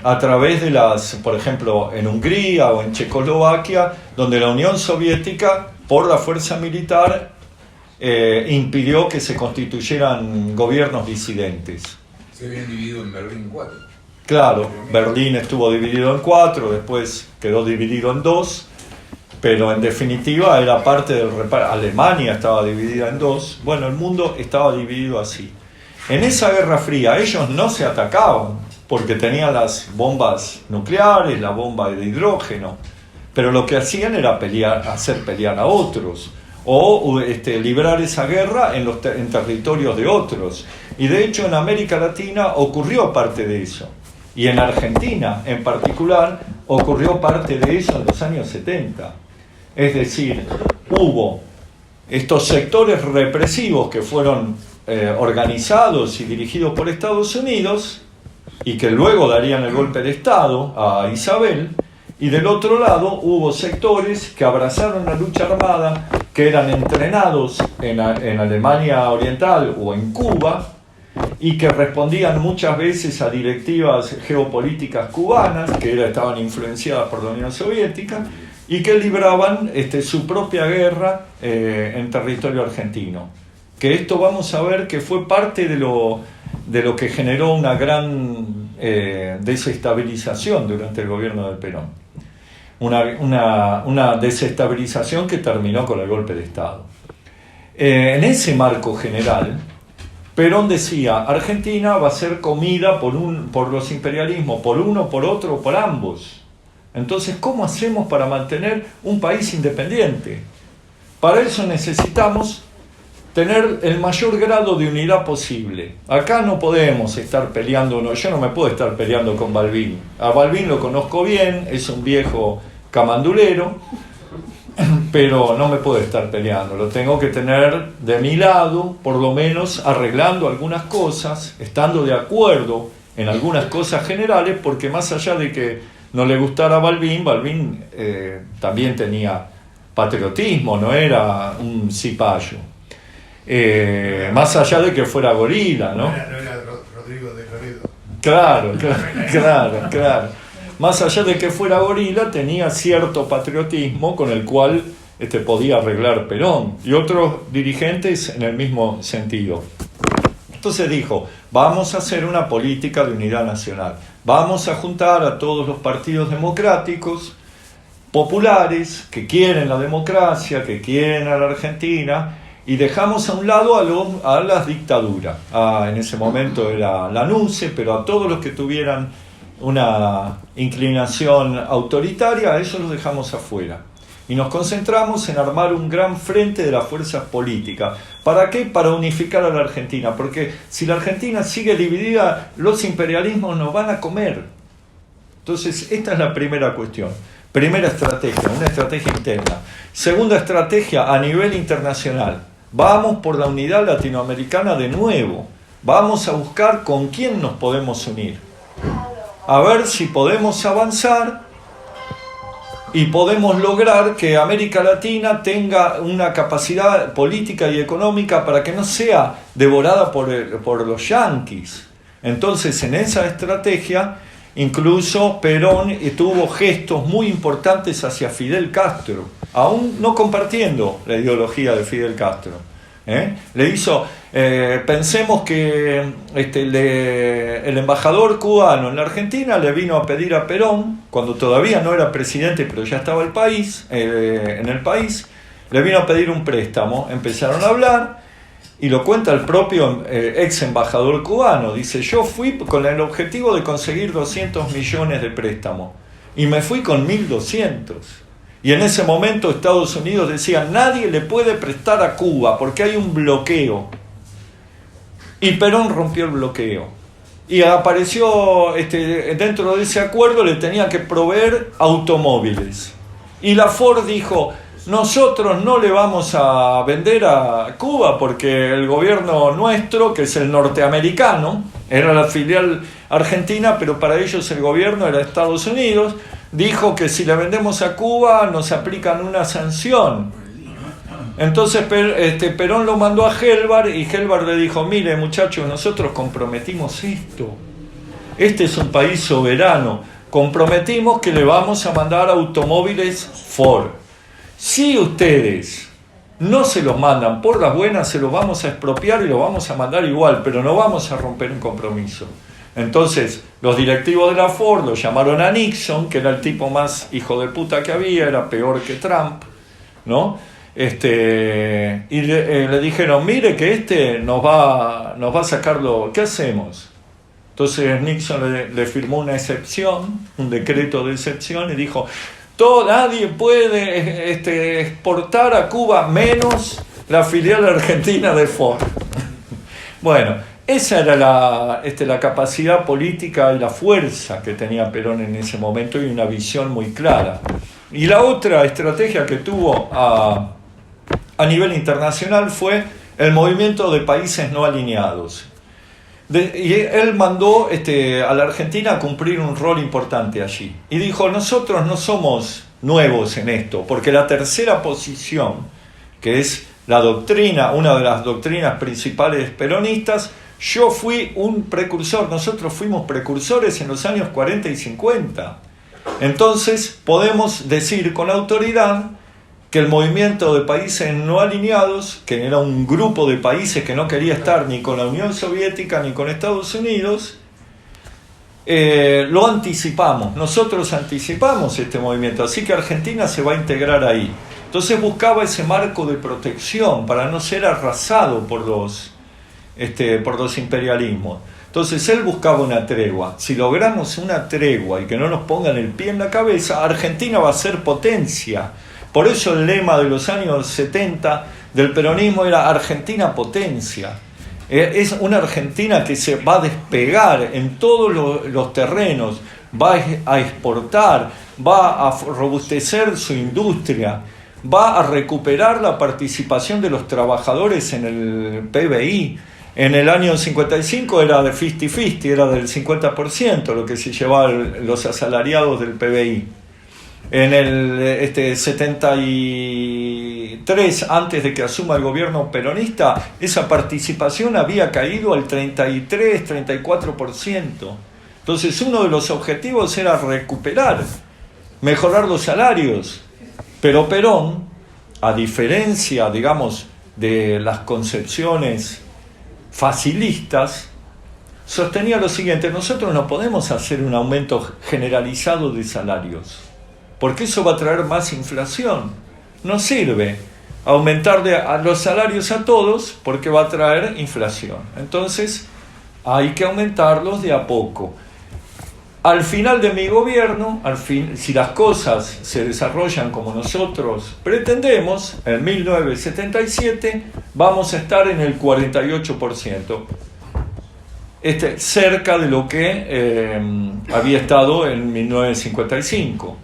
a través de por ejemplo, en Hungría o en Checoslovaquia, donde la Unión Soviética, por la fuerza militar, impidió que se constituyeran gobiernos disidentes. Se habían dividido en Berlín en 4. Claro, Berlín estuvo dividido en 4, después quedó dividido en 2, pero en definitiva era parte del reparto. Alemania estaba dividida en 2. Bueno, el mundo estaba dividido así. En esa Guerra Fría ellos no se atacaban porque tenían las bombas nucleares, la bomba de hidrógeno, pero lo que hacían era hacer pelear a otros o librar esa guerra en territorios de otros. Y de hecho en América Latina ocurrió parte de eso. Y en Argentina en particular ocurrió parte de eso en los años 70. Es decir, hubo estos sectores represivos que fueron organizados y dirigidos por Estados Unidos y que luego darían el golpe de Estado a Isabel, y del otro lado hubo sectores que abrazaron la lucha armada, que eran entrenados en Alemania Oriental o en Cuba, y que respondían muchas veces a directivas geopolíticas cubanas, que estaban influenciadas por la Unión Soviética, y que libraban su propia guerra en territorio argentino. Que esto vamos a ver que fue parte de lo que generó una gran desestabilización durante el gobierno de Perón. Una desestabilización que terminó con el golpe de Estado. En ese marco general, Perón decía, Argentina va a ser comida por los imperialismos, por uno, por otro, por ambos. Entonces, ¿cómo hacemos para mantener un país independiente? Para eso necesitamos tener el mayor grado de unidad posible. Acá no podemos estar peleando, yo no me puedo estar peleando con Balbín. A Balbín lo conozco bien, es un viejo camandulero, pero no me puedo estar peleando. Lo tengo que tener de mi lado, por lo menos arreglando algunas cosas, estando de acuerdo en algunas cosas generales, porque más allá de que no le gustara a Balbín, también tenía patriotismo, no era un cipayo. Más allá de que fuera gorila, ¿no? No era Rodrigo de Claro. Loredo. Más allá de que fuera gorila, tenía cierto patriotismo con el cual podía arreglar Perón y otros dirigentes en el mismo sentido. Entonces dijo, vamos a hacer una política de unidad nacional, vamos a juntar a todos los partidos democráticos populares que quieren la democracia, que quieren a la Argentina, y dejamos a un lado a las dictaduras. En ese momento era la NUCE, pero a todos los que tuvieran una inclinación autoritaria, a eso los dejamos afuera. Y nos concentramos en armar un gran frente de las fuerzas políticas. ¿Para qué? Para unificar a la Argentina. Porque si la Argentina sigue dividida, los imperialismos nos van a comer. Entonces, esta es la primera cuestión. Primera estrategia, una estrategia interna. Segunda estrategia, a nivel internacional. Vamos por la unidad latinoamericana de nuevo. Vamos a buscar con quién nos podemos unir. A ver si podemos avanzar y podemos lograr que América Latina tenga una capacidad política y económica para que no sea devorada por los yanquis. Entonces, en esa estrategia, incluso Perón tuvo gestos muy importantes hacia Fidel Castro, aún no compartiendo la ideología de Fidel Castro. Le hizo, pensemos que el embajador cubano en la Argentina le vino a pedir a Perón, cuando todavía no era presidente, pero ya estaba en el país, le vino a pedir un préstamo. Empezaron a hablar, y lo cuenta el propio ex embajador cubano. Dice, yo fui con el objetivo de conseguir 200 millones de préstamo, y me fui con 1.200. Y en ese momento Estados Unidos decía, nadie le puede prestar a Cuba porque hay un bloqueo. Y Perón rompió el bloqueo. Y apareció, dentro de ese acuerdo le tenía que proveer automóviles. Y la Ford dijo, nosotros no le vamos a vender a Cuba porque el gobierno nuestro, que es el norteamericano, era la filial argentina, pero para ellos el gobierno era Estados Unidos, dijo que si le vendemos a Cuba nos aplican una sanción. Entonces Perón lo mandó a Helbar, y Helbar le dijo, mire muchachos, nosotros comprometimos esto. Este es un país soberano. Comprometimos que le vamos a mandar automóviles Ford. Si ustedes no se los mandan por las buenas, se los vamos a expropiar y los vamos a mandar igual, pero no vamos a romper un compromiso. Entonces, los directivos de la Ford lo llamaron a Nixon, que era el tipo más hijo de puta que había, era peor que Trump, ¿no? Y le dijeron, mire que nos va a sacarlo, ¿qué hacemos? Entonces Nixon le firmó una excepción, un decreto de excepción, y dijo, nadie puede exportar a Cuba menos la filial argentina de Ford. Bueno, esa era la capacidad política y la fuerza que tenía Perón en ese momento, y una visión muy clara. Y la otra estrategia que tuvo a nivel internacional fue el movimiento de países no alineados. Y él mandó a la Argentina a cumplir un rol importante allí. Y dijo, nosotros no somos nuevos en esto, porque la tercera posición, que es la doctrina, una de las doctrinas principales peronistas, yo fui un precursor, nosotros fuimos precursores en los años 40 y 50. Entonces podemos decir con autoridad que el movimiento de países no alineados, que era un grupo de países que no quería estar ni con la Unión Soviética ni con Estados Unidos, lo anticipamos, nosotros anticipamos este movimiento, así que Argentina se va a integrar ahí. Entonces buscaba ese marco de protección para no ser arrasado por los imperialismos. Entonces él buscaba una tregua. Si logramos una tregua y que no nos pongan el pie en la cabeza, Argentina va a ser potencia. Por eso el lema de los años 70 del peronismo era Argentina potencia. Es una Argentina que se va a despegar en todos los terrenos, va a exportar, va a robustecer su industria, va a recuperar la participación de los trabajadores en el PBI. En el año 55 era de 50-50, era del 50% lo que se llevaban los asalariados del PBI. En el 73, antes de que asuma el gobierno peronista, esa participación había caído al 33-34%. Entonces uno de los objetivos era recuperar, mejorar los salarios. Pero Perón, a diferencia, digamos, de las concepciones facilistas, sostenía lo siguiente: nosotros no podemos hacer un aumento generalizado de salarios, porque eso va a traer más inflación. No sirve aumentarle a los salarios a todos porque va a traer inflación. Entonces hay que aumentarlos de a poco. Al final de mi gobierno, si las cosas se desarrollan como nosotros pretendemos, en 1977 vamos a estar en el 48%, cerca de lo que había estado en 1955.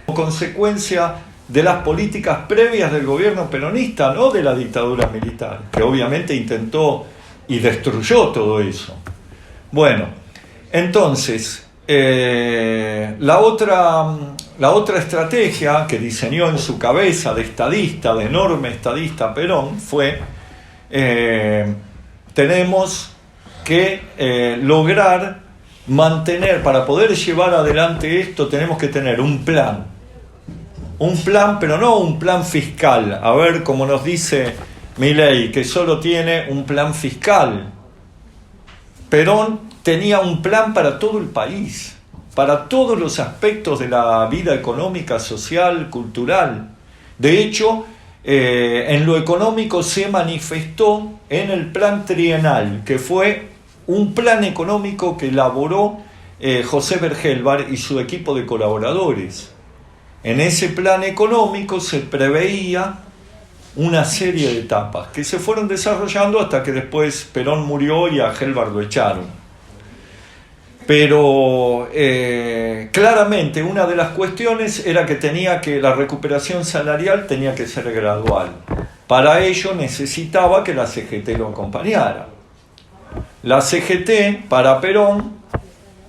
Como consecuencia de las políticas previas del gobierno peronista, no de la dictadura militar, que obviamente intentó y destruyó todo eso. Bueno, entonces, la otra estrategia que diseñó en su cabeza de estadista, de enorme estadista Perón, fue tenemos que lograr mantener, para poder llevar adelante esto, tenemos que tener un plan, pero no un plan fiscal, a ver, como nos dice Milei, que solo tiene un plan fiscal. Perón tenía un plan para todo el país, para todos los aspectos de la vida económica, social, cultural. De hecho, en lo económico se manifestó en el plan trienal, que fue un plan económico que elaboró José Bergelbar y su equipo de colaboradores. En ese plan económico se preveía una serie de etapas que se fueron desarrollando hasta que después Perón murió y a Gelbar lo echaron. Pero claramente una de las cuestiones era que la recuperación salarial tenía que ser gradual. Para ello necesitaba que la CGT lo acompañara. La CGT, para Perón,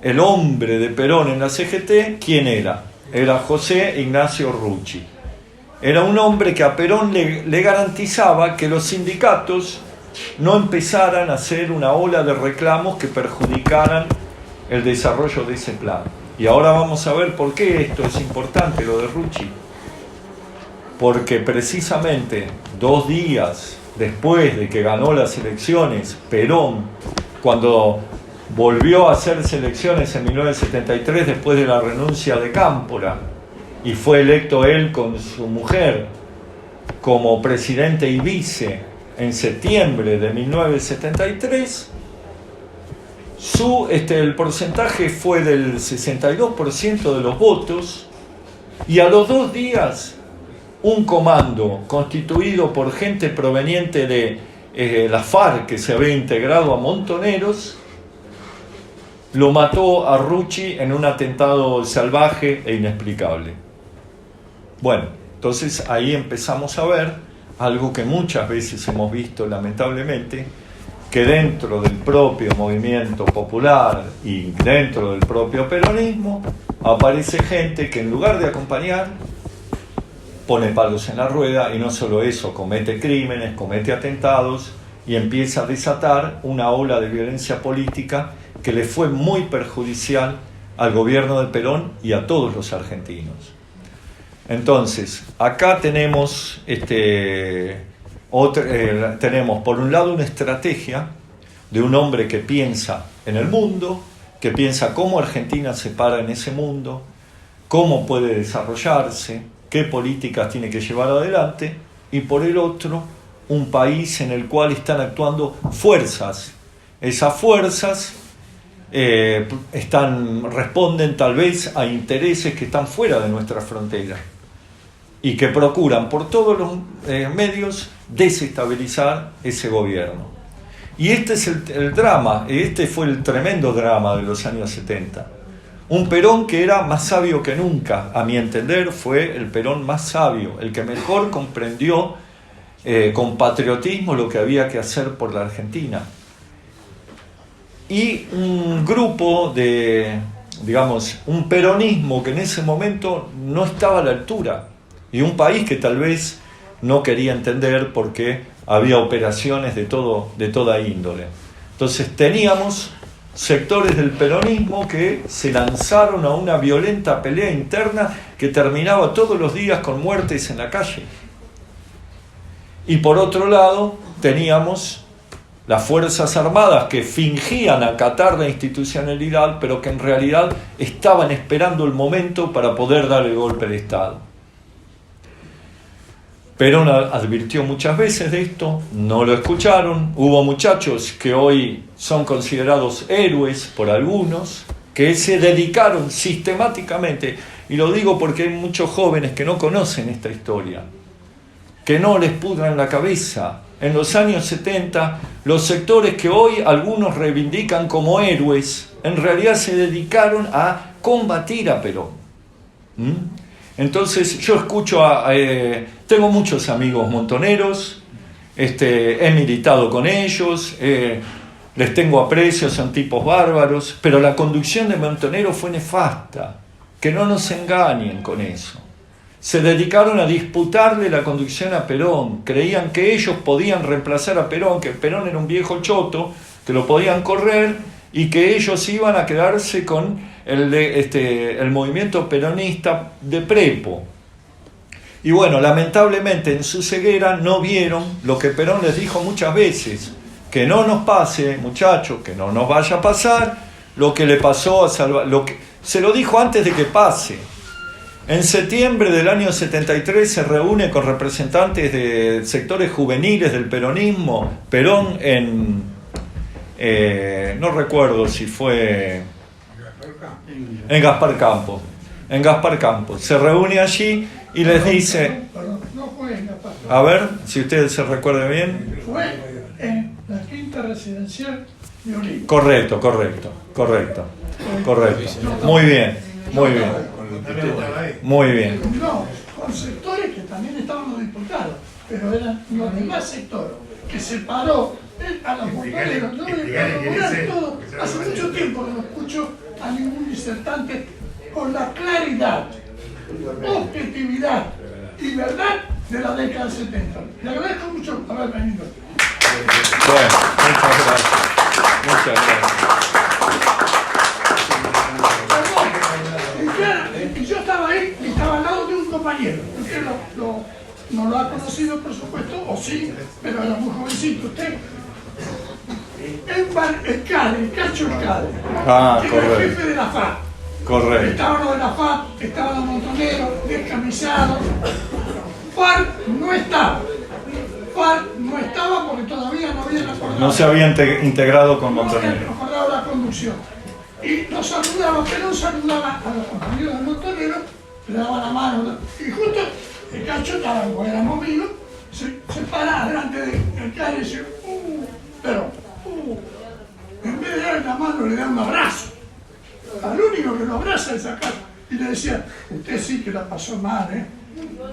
el hombre de Perón en la CGT, ¿quién era? Era José Ignacio Rucci. Era un hombre que a Perón le garantizaba que los sindicatos no empezaran a hacer una ola de reclamos que perjudicaran el desarrollo de ese plan. Y ahora vamos a ver por qué esto es importante, lo de Rucci. Porque precisamente 2 días después de que ganó las elecciones, Perón, cuando volvió a hacer elecciones en 1973 después de la renuncia de Cámpora, y fue electo él con su mujer como presidente y vice en septiembre de 1973, el porcentaje fue del 62% de los votos, y a los 2 días un comando constituido por gente proveniente de la FARC, que se había integrado a Montoneros, lo mató a Rucci en un atentado salvaje e inexplicable. Bueno, entonces ahí empezamos a ver algo que muchas veces hemos visto lamentablemente, que dentro del propio movimiento popular y dentro del propio peronismo aparece gente que en lugar de acompañar pone palos en la rueda, y no solo eso, comete crímenes, comete atentados y empieza a desatar una ola de violencia política que le fue muy perjudicial al gobierno de Perón y a todos los argentinos. Entonces, acá tenemos, tenemos por un lado una estrategia de un hombre que piensa en el mundo, que piensa cómo Argentina se para en ese mundo, cómo puede desarrollarse, qué políticas tiene que llevar adelante, y por el otro, un país en el cual están actuando fuerzas. Esas fuerzas responden tal vez a intereses que están fuera de nuestra frontera y que procuran por todos los medios desestabilizar ese gobierno. Y este es el drama, este fue el tremendo drama de los años 70. Un Perón que era más sabio que nunca, a mi entender fue el Perón más sabio, el que mejor comprendió con patriotismo lo que había que hacer por la Argentina. Y un grupo de, digamos, un peronismo que en ese momento no estaba a la altura, y un país que tal vez no quería entender porque había operaciones de toda índole. Entonces teníamos sectores del peronismo que se lanzaron a una violenta pelea interna que terminaba todos los días con muertes en la calle. Y por otro lado teníamos las Fuerzas Armadas que fingían acatar la institucionalidad, pero que en realidad estaban esperando el momento para poder dar el golpe de Estado. Perón advirtió muchas veces de esto, no lo escucharon. Hubo muchachos que hoy son considerados héroes por algunos, que se dedicaron sistemáticamente, y lo digo porque hay muchos jóvenes que no conocen esta historia, que no les pudran la cabeza. En los años 70, los sectores que hoy algunos reivindican como héroes, en realidad se dedicaron a combatir a Perón. Entonces yo escucho tengo muchos amigos montoneros, he militado con ellos, les tengo aprecio, son tipos bárbaros, pero la conducción de Montonero fue nefasta, que no nos engañen con eso. Se dedicaron a disputarle la conducción a Perón, creían que ellos podían reemplazar a Perón, que Perón era un viejo choto, que lo podían correr y que ellos iban a quedarse con el movimiento peronista de prepo. Y bueno, lamentablemente en su ceguera no vieron lo que Perón les dijo muchas veces, que no nos pase, muchachos, que no nos vaya a pasar lo que le pasó a Salvador, se lo dijo antes de que pase. En septiembre del año 73 se reúne con representantes de sectores juveniles del peronismo, Perón no recuerdo si fue en Gaspar Campos. En Gaspar Campos. Se reúne allí y les dice... No fue en Gaspar. A ver, si ustedes se recuerdan bien. Fue en la quinta residencial de Olivo. Correcto. Muy bien. Muy bien. No, con sectores que también estaban los diputados, pero eran los demás sectores que separó a los montoneros, no le todo. Hace mucho tiempo que no escucho a ningún disertante con la claridad, objetividad y verdad de la década del 70. Le agradezco mucho haber venido. Bueno, muchas gracias. Y yo estaba ahí y estaba al lado de un compañero. Usted no lo ha conocido, por supuesto, o sí, pero era muy jovencito usted. El Cacho Escade, Ah, que era el correcto. jefe de la FAP. Correcto. Estaban los de la FAP, estaban los montoneros, descamisados. FARC no estaba. FARC no estaba porque todavía no habían acordado. No se había integrado con No habían Montonero. acordado la conducción. Y nos saludaba, Perón saludaba a los compañeros de montoneros, le daba la mano. Y justo el Cacho estaba, como éramos amigos, se para delante del Cacho y dice, pero en vez de darle la mano le da un abrazo. Al único que lo abraza es a Cacho. Y le decía, usted sí que la pasó mal,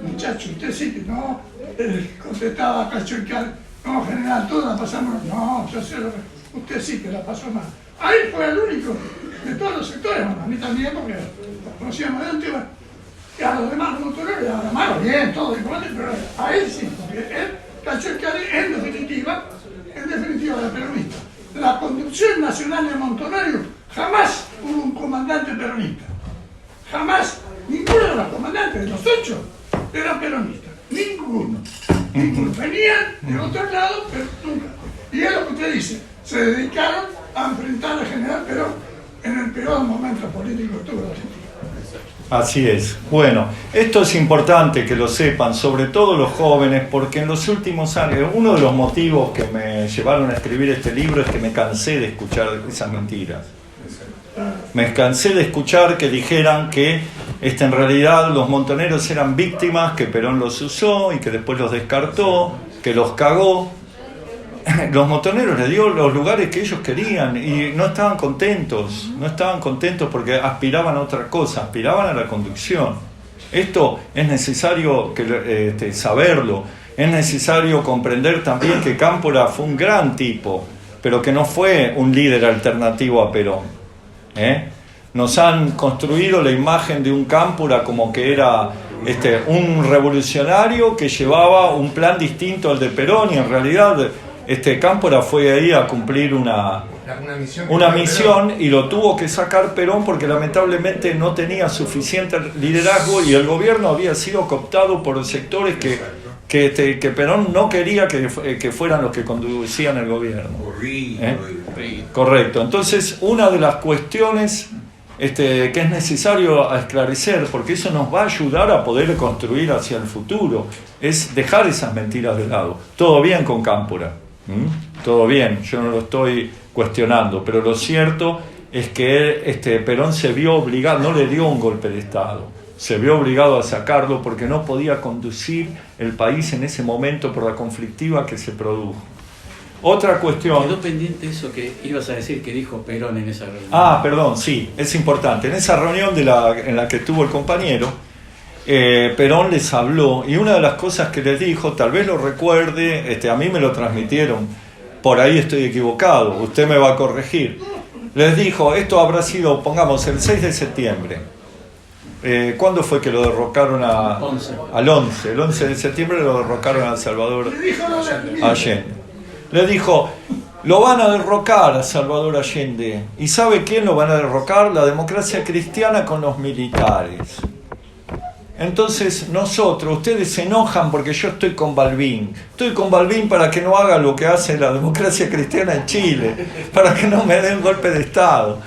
muchacho, usted sí que no, contestaba Cacho Icari, no, general, todos la pasamos, no, yo sé lo que, usted sí que la pasó mal. Ahí fue el único de todos los sectores, bueno, a mí también, porque lo conocíamos de antes, y a los demás montoneros le daban mano, bien, todo, pero a él sí, porque él, Cacho Icari, en definitiva, era peronista. La conducción nacional de Montoneros jamás hubo un comandante peronista. Jamás, ninguno de los comandantes de los 8 eran peronistas. Ninguno. Venían de otro lado, pero nunca. Y es lo que usted dice, se dedicaron a enfrentar al general Perón en el peor momento político que tuvo la Argentina. Así es. Bueno, esto es importante que lo sepan, sobre todo los jóvenes, porque en los últimos años, uno de los motivos que me llevaron a escribir este libro es que me cansé de escuchar esas mentiras. Me cansé de escuchar que dijeran que en realidad los montoneros eran víctimas, que Perón los usó y que después los descartó, que los cagó. Los montoneros les dio los lugares que ellos querían y no estaban contentos porque aspiraban a otra cosa, aspiraban a la conducción. Esto es necesario saberlo, es necesario comprender también que Cámpora fue un gran tipo, pero que no fue un líder alternativo a Perón. Nos han construido la imagen de un Cámpora como que era un revolucionario que llevaba un plan distinto al de Perón y en realidad Cámpora fue ahí a cumplir una misión y lo tuvo que sacar Perón porque lamentablemente no tenía suficiente liderazgo y el gobierno había sido cooptado por sectores que Perón no quería que fueran los que conducían el gobierno. Correcto. Entonces, una de las cuestiones que es necesario esclarecer, porque eso nos va a ayudar a poder construir hacia el futuro, es dejar esas mentiras de lado. Todo bien con Cámpora. Todo bien, yo no lo estoy cuestionando, pero lo cierto es que Perón se vio obligado, no le dio un golpe de Estado, se vio obligado a sacarlo porque no podía conducir el país en ese momento por la conflictiva que se produjo. Otra cuestión... Quedó pendiente eso que ibas a decir que dijo Perón en esa reunión. Perdón, sí, es importante. En esa reunión en la que estuvo el compañero, Perón les habló y una de las cosas que les dijo, tal vez lo recuerde, a mí me lo transmitieron, por ahí estoy equivocado, usted me va a corregir. Les dijo, esto habrá sido, pongamos, el 6 de septiembre. ¿Cuándo fue que lo derrocaron al 11? El 11 de septiembre lo derrocaron a Salvador Allende. Le dijo, lo van a derrocar a Salvador Allende. ¿Y sabe quién lo van a derrocar? La democracia cristiana con los militares. Entonces ustedes se enojan porque yo estoy con Balbín. Estoy con Balbín para que no haga lo que hace la democracia cristiana en Chile, para que no me den golpe de Estado.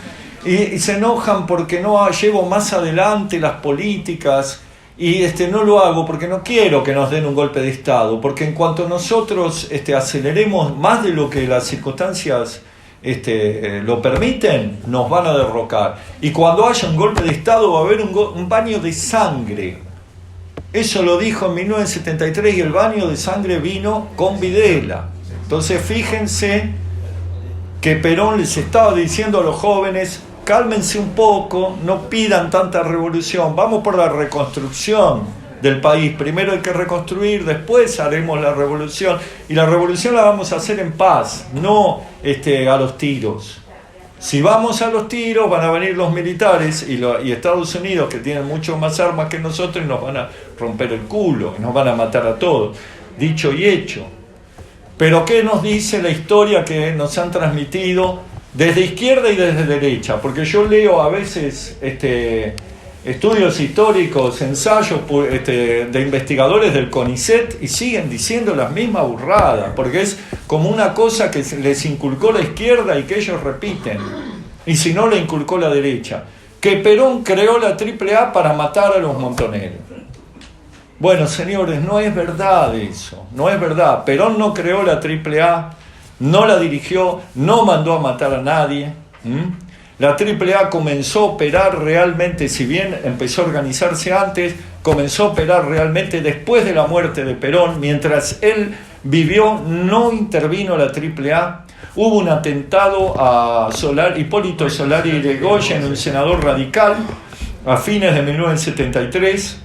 Y se enojan porque no llevo más adelante las políticas y no lo hago porque no quiero que nos den un golpe de Estado, porque en cuanto nosotros aceleremos más de lo que las circunstancias lo permiten, nos van a derrocar. Y cuando haya un golpe de Estado va a haber un baño de sangre. Eso lo dijo en 1973 y el baño de sangre vino con Videla. Entonces fíjense que Perón les estaba diciendo a los jóvenes, cálmense un poco, no pidan tanta revolución, vamos por la reconstrucción del país. Primero hay que reconstruir, después haremos la revolución. Y la revolución la vamos a hacer en paz, no a los tiros. Si vamos a los tiros, van a venir los militares y Estados Unidos, que tienen mucho más armas que nosotros, y nos van a romper el culo, y nos van a matar a todos. Dicho y hecho. Pero ¿qué nos dice la historia que nos han transmitido desde izquierda y desde derecha? Porque yo leo a veces estudios históricos, ensayos de investigadores del CONICET y siguen diciendo las mismas burradas, porque es como una cosa que les inculcó la izquierda y que ellos repiten, y si no le inculcó la derecha, que Perón creó la AAA para matar a los montoneros. Bueno, señores, no es verdad eso, no es verdad. Perón no creó la AAA, no la dirigió, no mandó a matar a nadie. La AAA comenzó a operar realmente, si bien empezó a organizarse antes, comenzó a operar realmente después de la muerte de Perón. Mientras él vivió, no intervino la AAA. Hubo un atentado a Hipólito Solari Irigoyen, un senador radical, a fines de 1973.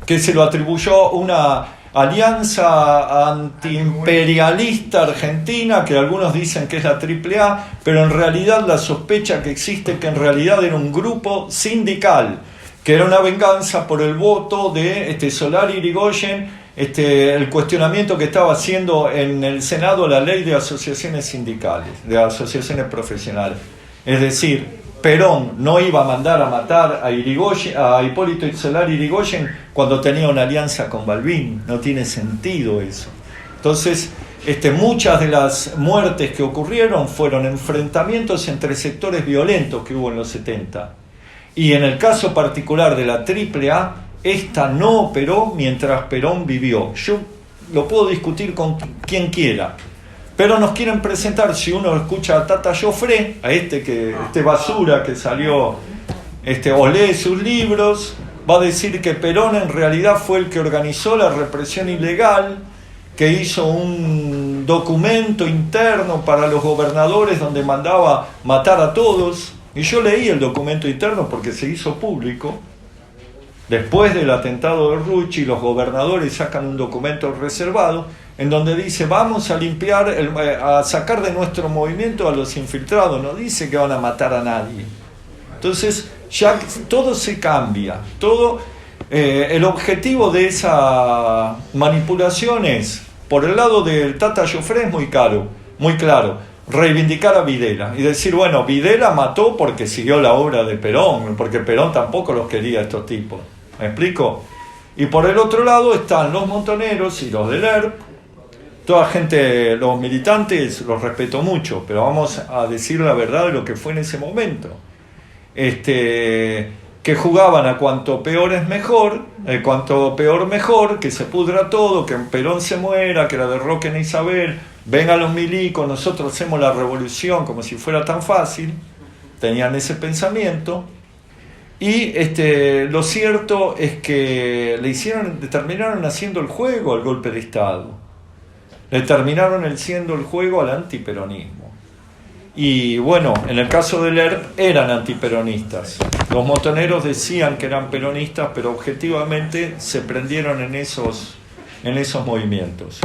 que se lo atribuyó una alianza antiimperialista argentina, que algunos dicen que es la AAA, pero en realidad la sospecha que existe es que en realidad era un grupo sindical, que era una venganza por el voto de Solari Irigoyen, el cuestionamiento que estaba haciendo en el Senado la ley de asociaciones sindicales, de asociaciones profesionales. Es decir, Perón no iba a mandar a matar a Hipólito Solari Irigoyen cuando tenía una alianza con Balbín. No tiene sentido eso. Entonces, muchas de las muertes que ocurrieron fueron enfrentamientos entre sectores violentos que hubo en los 70. Y en el caso particular de la AAA, esta no operó mientras Perón vivió. Yo lo puedo discutir con quien quiera, pero nos quieren presentar, si uno escucha a Tata Joffre, a este basura que salió, o lee sus libros, va a decir que Perón en realidad fue el que organizó la represión ilegal, que hizo un documento interno para los gobernadores donde mandaba matar a todos. Y yo leí el documento interno porque se hizo público. Después del atentado de Rucci, los gobernadores sacan un documento reservado en donde dice: vamos a limpiar, a sacar de nuestro movimiento a los infiltrados. No dice que van a matar a nadie. Entonces ya todo se cambia. Todo el objetivo de esa manipulación es, por el lado del Tata Joffre, es muy claro, reivindicar a Videla y decir, bueno, Videla mató porque siguió la obra de Perón, porque Perón tampoco los quería a estos tipos. ¿Me explico? Y por el otro lado están los montoneros y los del ERP. Toda gente, los militantes, los respeto mucho, pero vamos a decir la verdad de lo que fue en ese momento. Que jugaban a cuanto peor es mejor, cuanto peor mejor, que se pudra todo, que Perón se muera, que la derroquen a Isabel, vengan los milicos, nosotros hacemos la revolución como si fuera tan fácil. Tenían ese pensamiento. Y lo cierto es que le terminaron haciendo el juego al golpe de Estado. Le terminaron haciendo el juego al antiperonismo. Y bueno, en el caso del ERP eran antiperonistas. Los montoneros decían que eran peronistas, pero objetivamente se prendieron en esos movimientos.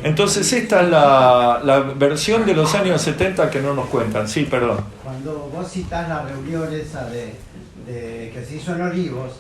Entonces esta es la versión de los años 70 que no nos cuentan. Sí, perdón. Cuando vos citás la reunión esa que se hizo en Olivos,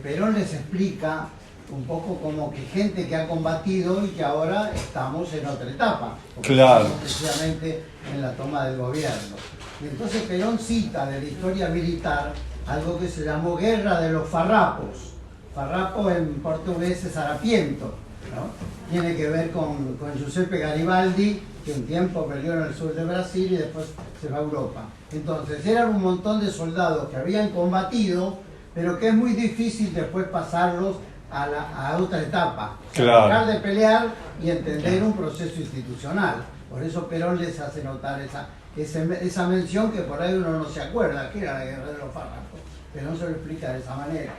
Perón les explica un poco como que gente que ha combatido y que ahora estamos en otra etapa, claro, precisamente en la toma del gobierno. Y entonces Perón cita de la historia militar algo que se llamó Guerra de los Farrapos. Farrapo en portugués es harapiento, ¿no? Tiene que ver con Giuseppe Garibaldi, que un tiempo peleó en el sur de Brasil y después se va a Europa. Entonces eran un montón de soldados que habían combatido, pero que es muy difícil después pasarlos a otra etapa, claro, dejar de pelear y entender un proceso institucional. Por eso Perón les hace notar esa mención que por ahí uno no se acuerda, que era la Guerra de los Farrapos. Perón se lo explica de esa manera.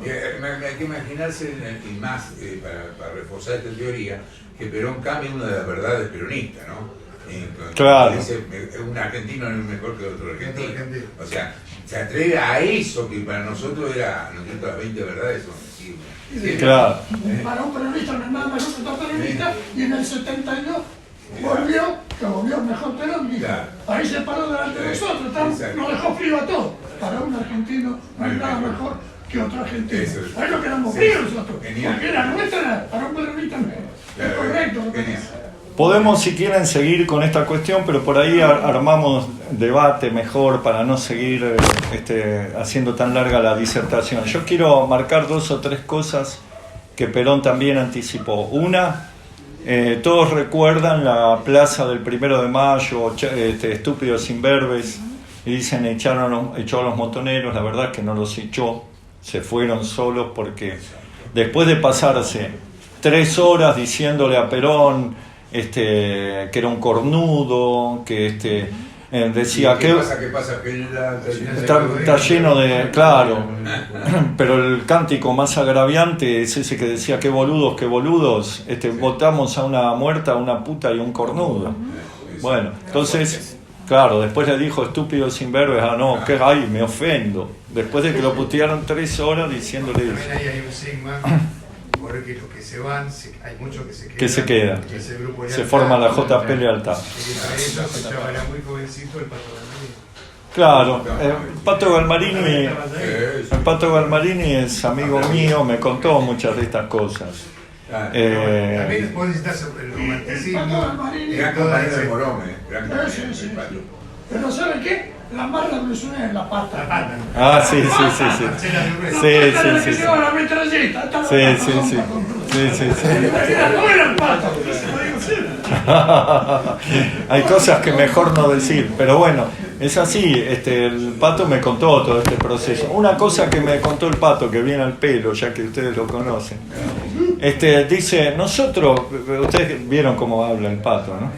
Hay que imaginarse, y más para reforzar esta teoría, que Perón cambia una de las verdades peronistas, ¿no? Claro. Dice, un argentino no es mejor que otro argentino. O sea, se atreve a eso que para nosotros era, las 20 verdades son decir. Claro. Para un peronista no es nada mejor que otro peronista, y en el 72 volvió mejor Perón, dijo. Claro. Ahí se paró delante de nosotros, nos dejó frío a todos. Para un argentino no es nada mejor que otro argentino. Ahí lo quedamos fríos nosotros, porque la nuestra para un peronista no es correcto lo que dice. Podemos, si quieren, seguir con esta cuestión, pero por ahí armamos debate mejor para no seguir haciendo tan larga la disertación. Yo quiero marcar 2 o 3 cosas que Perón también anticipó. Una, todos recuerdan la plaza del 1 de Mayo, estúpidos imberbes, y dicen echó a los montoneros. La verdad es que no los echó, se fueron solos, porque después de pasarse 3 horas diciéndole a Perón que era un cornudo, que decía ¿Qué pasa? Que está lleno de... Claro, pero el cántico más agraviante es ese que decía qué boludos, votamos a una muerta, a una puta y un cornudo. Bueno, entonces Claro, después le dijo estúpido sin verbes, no, que ay, me ofendo. Después de que lo putearon 3 horas diciéndole eso. También ahí hay un sigma, porque los que se van, hay muchos que se quedan. Que se quedan. Ese grupo de Se lealtad, forma la JP Lealtad. A ellos se llama, era muy jovencito el Pato Galmarini. Claro, el Pato Galmarini es amigo mío, me contó muchas de estas cosas. También vos necesitas el romanticismo. Gran compañero de Morome, gran compañero Sí, sí, del Pato. sí. Pero ¿sabe qué? La más revolucionaria es la pata. La pata. Ah, sí. Que lleva la metralleta. Sí. No eran patas. Hay cosas que mejor no decir, pero bueno, es así. El Pato me contó todo este proceso. Una cosa que me contó el Pato, que viene al pelo, ya que ustedes lo conocen, dice, nosotros, ustedes vieron cómo habla el Pato, ¿no?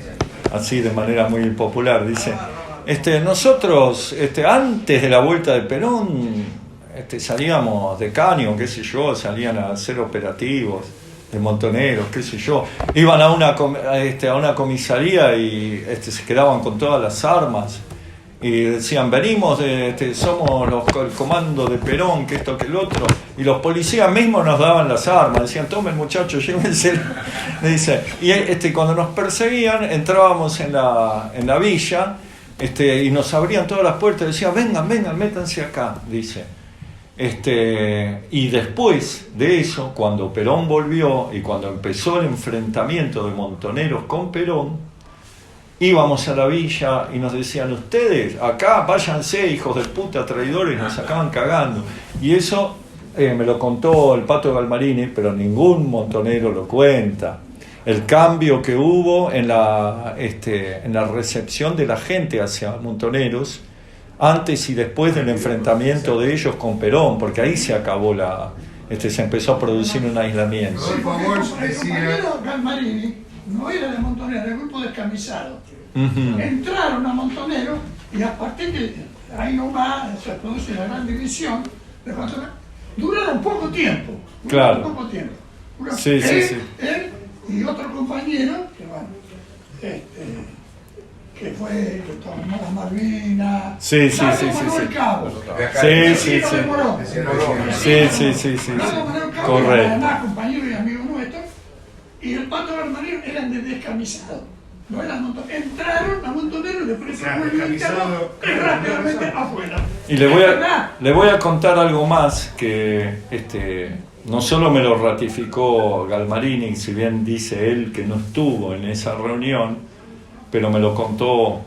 Así de manera muy popular, dice, nosotros, antes de la vuelta de Perón, salíamos de caño, qué sé yo, salían a hacer operativos de montoneros, qué sé yo, iban a una comisaría y se quedaban con todas las armas y decían, venimos somos el comando de Perón, que esto, que el otro, y los policías mismos nos daban las armas, decían, tomen muchachos, llévense, dice, y cuando nos perseguían entrábamos en la villa, y nos abrían todas las puertas, decían, vengan, métanse acá, dice. Y después de eso, cuando Perón volvió y cuando empezó el enfrentamiento de Montoneros con Perón, íbamos a la villa y nos decían, ustedes acá váyanse, hijos de puta, traidores, nos acaban cagando. Y eso me lo contó el Pato Galmarini, pero ningún montonero lo cuenta. El cambio que hubo en la recepción de la gente hacia montoneros antes y después del enfrentamiento de ellos con Perón, porque ahí se acabó se empezó a producir un aislamiento. Sí, porque el compañero Galmarini no era de Montonero, era el grupo descamisado. Entraron a Montonero y a partir de ahí nomás se produce la gran división de Montonero. Duraron poco tiempo. Claro. Poco tiempo. Sí. Él y otro compañero, que bueno, que tomó las Malvinas. Sí. Manuel Cabo. Sí. Correcto. Además, compañero y amigo nuestro. Y el Pato Galmarini eran de descamisado. No eran montoneros. Entraron a Montonero y después se fue y rápidamente afuera. Y le voy a contar algo más que no solo me lo ratificó Galmarini, si bien dice él que no estuvo en esa reunión, pero me lo contó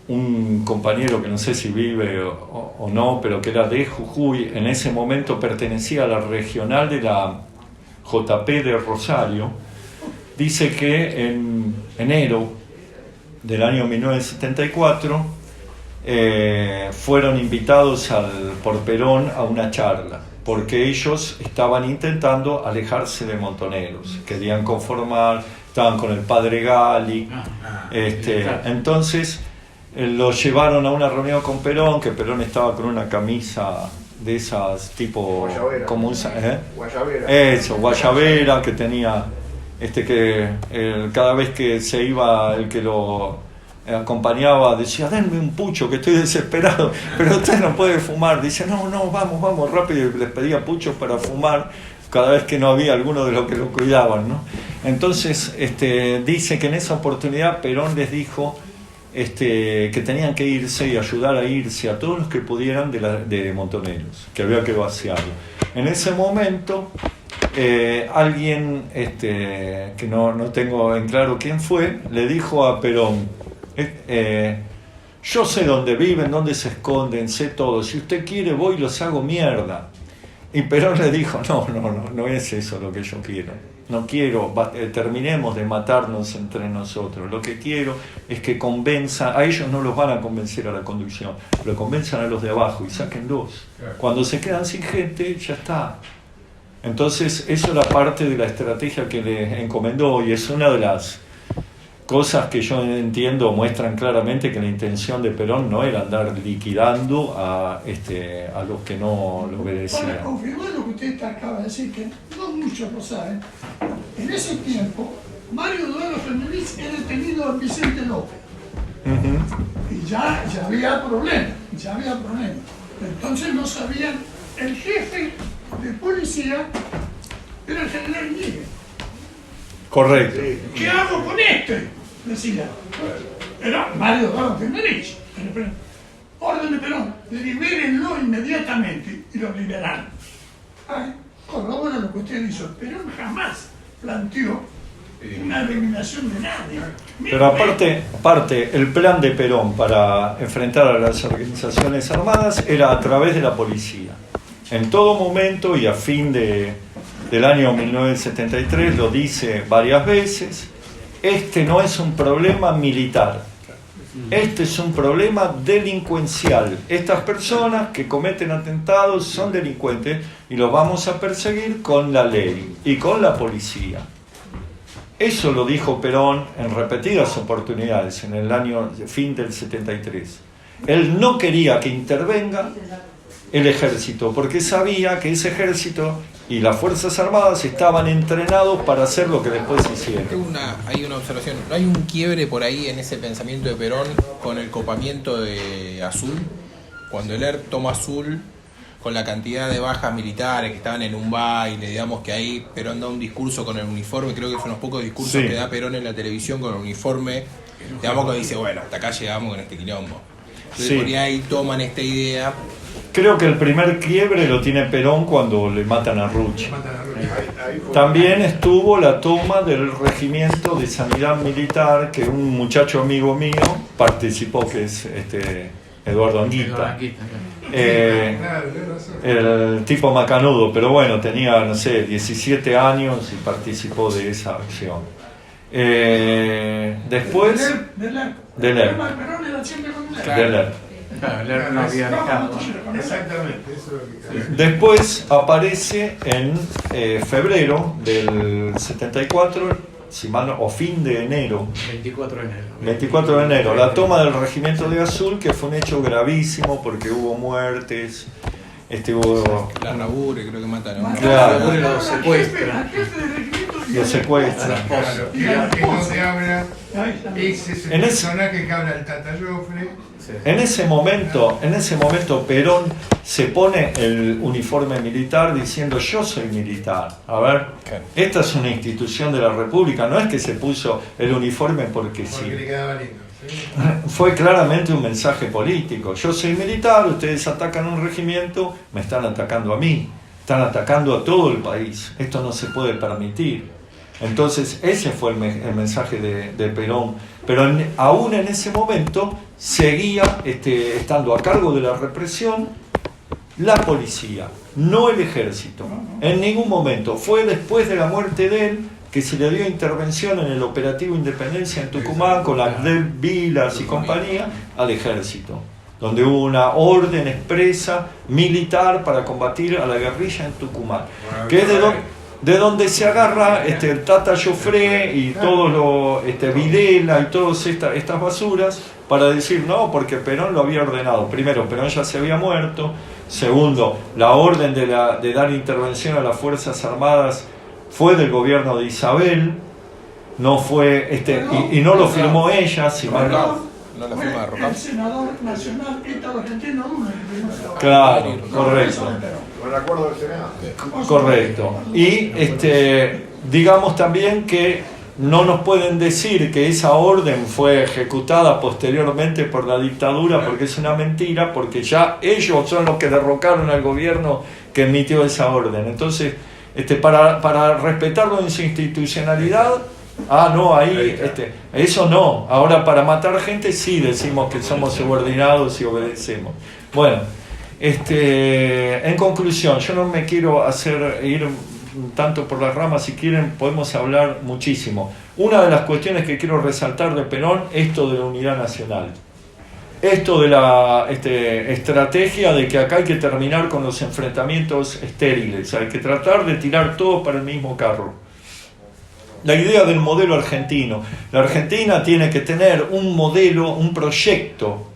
un compañero que no sé si vive o no, pero que era de Jujuy, en ese momento pertenecía a la regional de la JP de Rosario. Dice que en enero del año 1974 fueron invitados por Perón a una charla, porque ellos estaban intentando alejarse de Montoneros, querían conformar, estaban con el padre Gali, entonces los llevaron a una reunión con Perón, que Perón estaba con una camisa de esas tipo guayabera, como guayabera. Eso, guayabera, que tenía cada vez que se iba el que lo acompañaba decía, denme un pucho que estoy desesperado, pero usted no puede fumar, dice, no, vamos rápido, y les pedía puchos para fumar cada vez que no había alguno de los que lo cuidaban, ¿no? Entonces dice que en esa oportunidad Perón les dijo que tenían que irse y ayudar a irse a todos los que pudieran de Montoneros, que había que vaciarlo. En ese momento alguien que no tengo en claro quién fue, le dijo a Perón, yo sé dónde viven, dónde se esconden, sé todo, si usted quiere voy y los hago mierda. Y Perón le dijo, no es eso lo que yo quiero, no quiero, terminemos de matarnos entre nosotros, lo que quiero es que convenzan, a ellos no los van a convencer a la conducción, pero convenzan a los de abajo y sáquenlos, cuando se quedan sin gente ya está. Entonces eso era parte de la estrategia que les encomendó, y es una de las cosas que yo entiendo muestran claramente que la intención de Perón no era andar liquidando a los que no lo obedecían. Para confirmar lo que usted acaba de decir, que no muchos lo saben, en ese tiempo Mario Duero Fernández era detenido a Vicente López. ya había problemas, Entonces no sabían, el jefe de policía era el general Miguel. Correcto. ¿Qué hago con este? Decía. Era Mario Eduardo Femerich. Orden de Perón, libérenlo inmediatamente, y lo liberaron. Corrobora lo que usted hizo. Perón jamás planteó una eliminación de nadie. Pero aparte, el plan de Perón para enfrentar a las organizaciones armadas era a través de la policía. En todo momento y a fin del año 1973 lo dice varias veces, este no es un problema militar, este es un problema delincuencial. Estas personas que cometen atentados son delincuentes y los vamos a perseguir con la ley y con la policía. Eso lo dijo Perón en repetidas oportunidades en el año fin del 73. Él no quería que intervenga el ejército, porque sabía que ese ejército y las Fuerzas Armadas estaban entrenados para hacer lo que después hicieron. Hay una observación, ¿no hay un quiebre por ahí en ese pensamiento de Perón con el copamiento de Azul? Cuando el ERP toma Azul, con la cantidad de bajas militares que estaban en un baile, digamos que ahí Perón da un discurso con el uniforme, creo que son los pocos discursos que da Perón en la televisión con el uniforme, digamos que dice, bueno, hasta acá llegamos con este quilombo. Entonces por ahí toman esta idea. Creo que el primer quiebre lo tiene Perón cuando le matan a Rucci. También estuvo la toma del regimiento de sanidad militar, que un muchacho amigo mío participó, que es Eduardo Anguita. El tipo macanudo, pero bueno, tenía, no sé, 17 años y participó de esa acción. Después... Del ERP. Exactamente, eso es lo que... Después aparece en febrero del 74, o fin de enero. 24 de enero. La toma del regimiento de Azul, que fue un hecho gravísimo porque hubo muertes. La Rabure, creo que mataron. Claro. Los secuestran. Lo secuestran. Que no se habla, ese es el personaje que habla el Tata Joffre. En ese momento Perón se pone el uniforme militar diciendo yo soy militar. A ver, esta es una institución de la República, no es que se puso el uniforme porque sí. Le quedaba lindo. Fue claramente un mensaje político. Yo soy militar, ustedes atacan un regimiento, me están atacando a mí, están atacando a todo el país. Esto no se puede permitir. Entonces ese fue el mensaje de Perón. Pero aún en ese momento seguía estando a cargo de la represión la policía, no el ejército. En ningún momento. Fue después de la muerte de él que se le dio intervención en el operativo Independencia en Tucumán con Abdel Vilas y compañía al ejército, donde hubo una orden expresa militar para combatir a la guerrilla en Tucumán, que es de donde se agarra el Tata Joffre y todo lo Videla y todas estas basuras para decir no, porque Perón lo había ordenado. Primero, Perón ya se había muerto. Segundo, la orden de dar intervención a las Fuerzas Armadas fue del gobierno de Isabel, no fue y no lo firmó ella, sino el senador nacional ítalo-argentino uno. Claro, correcto. Con el acuerdo del Senado. Correcto. Y digamos también que no nos pueden decir que esa orden fue ejecutada posteriormente por la dictadura, porque es una mentira, porque ya ellos son los que derrocaron al gobierno que emitió esa orden. Entonces, para respetarlo en su institucionalidad, eso no. Ahora, para matar gente sí decimos que somos subordinados y obedecemos. Bueno, en conclusión, yo no me quiero ir tanto por las ramas. Si quieren podemos hablar muchísimo. Una de las cuestiones que quiero resaltar de Perón, esto de la unidad nacional, esto de la estrategia de que acá hay que terminar con los enfrentamientos estériles, hay que tratar de tirar todo para el mismo carro. La idea del modelo argentino. La Argentina tiene que tener un modelo, un proyecto,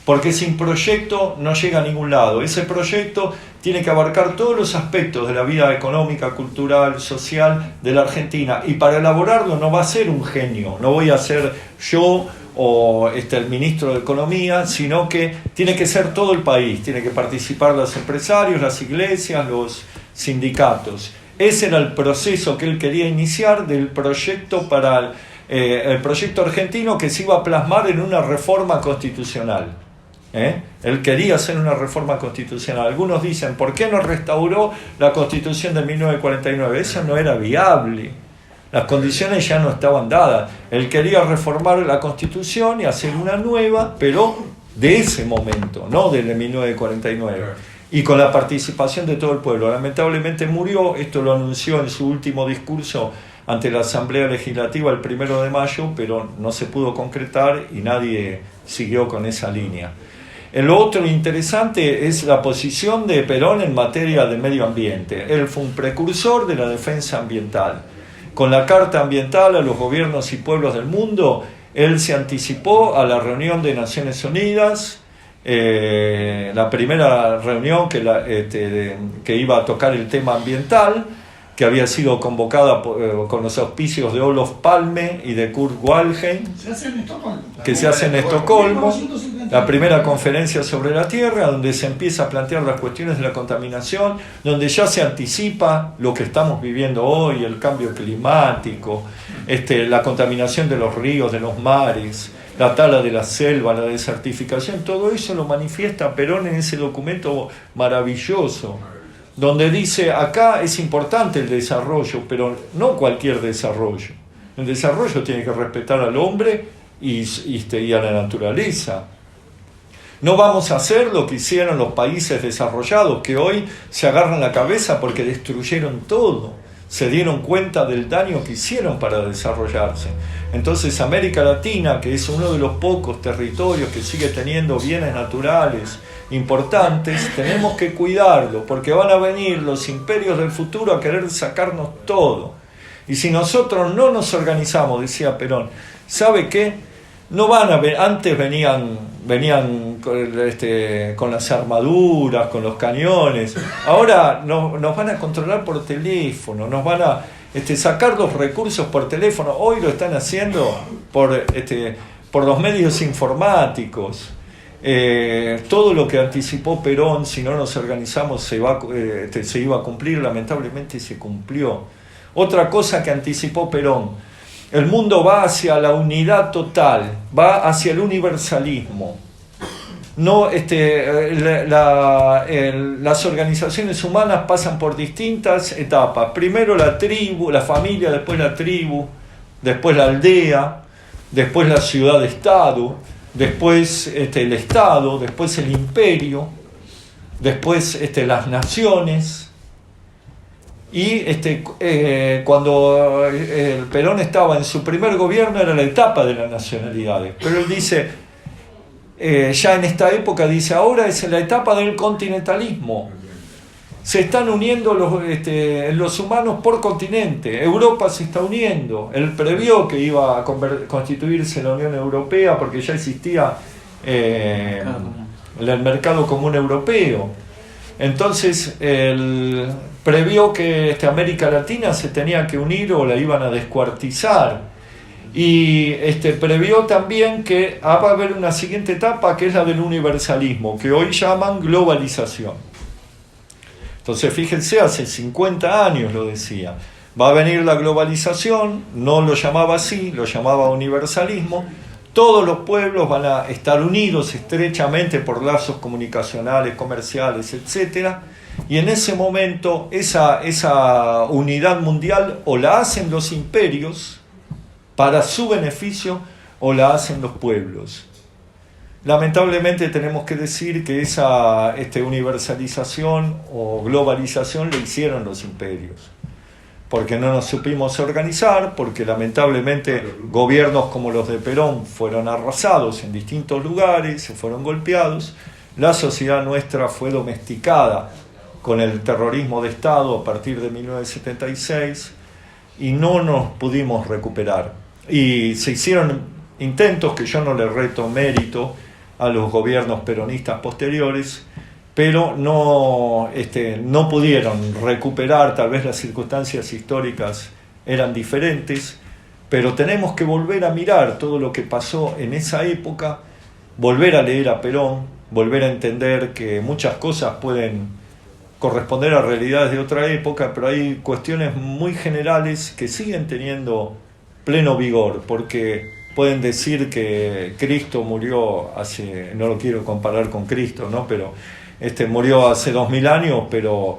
porque sin proyecto no llega a ningún lado. Ese proyecto tiene que abarcar todos los aspectos de la vida económica, cultural, social de la Argentina. Y para elaborarlo no va a ser un genio, no voy a ser yo o el ministro de Economía, sino que tiene que ser todo el país, tiene que participar los empresarios, las iglesias, los sindicatos. Ese era el proceso que él quería iniciar del proyecto para el proyecto argentino, que se iba a plasmar en una reforma constitucional. Él quería hacer una reforma constitucional. Algunos dicen, ¿por qué no restauró la Constitución de 1949? Eso no era viable. Las condiciones ya no estaban dadas. Él quería reformar la Constitución y hacer una nueva, pero de ese momento, no del 1949. Y con la participación de todo el pueblo. Lamentablemente murió, esto lo anunció en su último discurso ante la Asamblea Legislativa el 1 de mayo, pero no se pudo concretar y nadie siguió con esa línea. Lo otro interesante es la posición de Perón en materia de medio ambiente. Él fue un precursor de la defensa ambiental. Con la Carta Ambiental a los gobiernos y pueblos del mundo, él se anticipó a la reunión de Naciones Unidas, la primera reunión que iba a tocar el tema ambiental, que había sido convocada con los auspicios de Olof Palme y de Kurt Waldheim, que se hace en Estocolmo, la primera conferencia sobre la Tierra, donde se empieza a plantear las cuestiones de la contaminación, donde ya se anticipa lo que estamos viviendo hoy, el cambio climático, la contaminación de los ríos, de los mares, la tala de la selva, la desertificación. Todo eso lo manifiesta Perón en ese documento maravilloso, donde dice, acá es importante el desarrollo, pero no cualquier desarrollo. El desarrollo tiene que respetar al hombre y a la naturaleza. No vamos a hacer lo que hicieron los países desarrollados, que hoy se agarran la cabeza porque destruyeron todo, se dieron cuenta del daño que hicieron para desarrollarse. Entonces América Latina, que es uno de los pocos territorios que sigue teniendo bienes naturales importantes, tenemos que cuidarlo, porque van a venir los imperios del futuro a querer sacarnos todo. Y si nosotros no nos organizamos, decía Perón, ¿sabe qué? No van a ver, antes venían con las armaduras, con los cañones. Ahora nos van a controlar por teléfono, nos van a sacar los recursos por teléfono. Hoy lo están haciendo por los medios informáticos. Todo lo que anticipó Perón, si no nos organizamos, se iba a cumplir. Lamentablemente se cumplió. Otra cosa que anticipó Perón: el mundo va hacia la unidad total, va hacia el universalismo. No, las organizaciones humanas pasan por distintas etapas. Primero la tribu, la familia, después la tribu, después la aldea, después la ciudad-estado, después el Estado, después el imperio, después las naciones. Y cuando el Perón estaba en su primer gobierno era la etapa de las nacionalidades, pero él dice, ya en esta época, dice, ahora es la etapa del continentalismo. Se están uniendo los humanos por continente. Europa se está uniendo. Él previó que iba a constituirse la Unión Europea porque ya existía el mercado común europeo. Entonces él previó que América Latina se tenía que unir o la iban a descuartizar. Y previó también que va a haber una siguiente etapa, que es la del universalismo, que hoy llaman globalización. Entonces fíjense, hace 50 años lo decía, va a venir la globalización, no lo llamaba así, lo llamaba universalismo. Todos los pueblos van a estar unidos estrechamente por lazos comunicacionales, comerciales, etc. Y en ese momento esa unidad mundial o la hacen los imperios para su beneficio o la hacen los pueblos. Lamentablemente tenemos que decir que esa universalización o globalización la hicieron los imperios, porque no nos supimos organizar, porque lamentablemente gobiernos como los de Perón fueron arrasados en distintos lugares, se fueron golpeados. La sociedad nuestra fue domesticada con el terrorismo de Estado a partir de 1976 y no nos pudimos recuperar. Y se hicieron intentos, que yo no le reto mérito a los gobiernos peronistas posteriores, pero no pudieron recuperar. Tal vez las circunstancias históricas eran diferentes, pero tenemos que volver a mirar todo lo que pasó en esa época, volver a leer a Perón, volver a entender que muchas cosas pueden corresponder a realidades de otra época, pero hay cuestiones muy generales que siguen teniendo pleno vigor, porque pueden decir que Cristo murió hace, no lo quiero comparar con Cristo, ¿no? Pero murió hace 2000 años, pero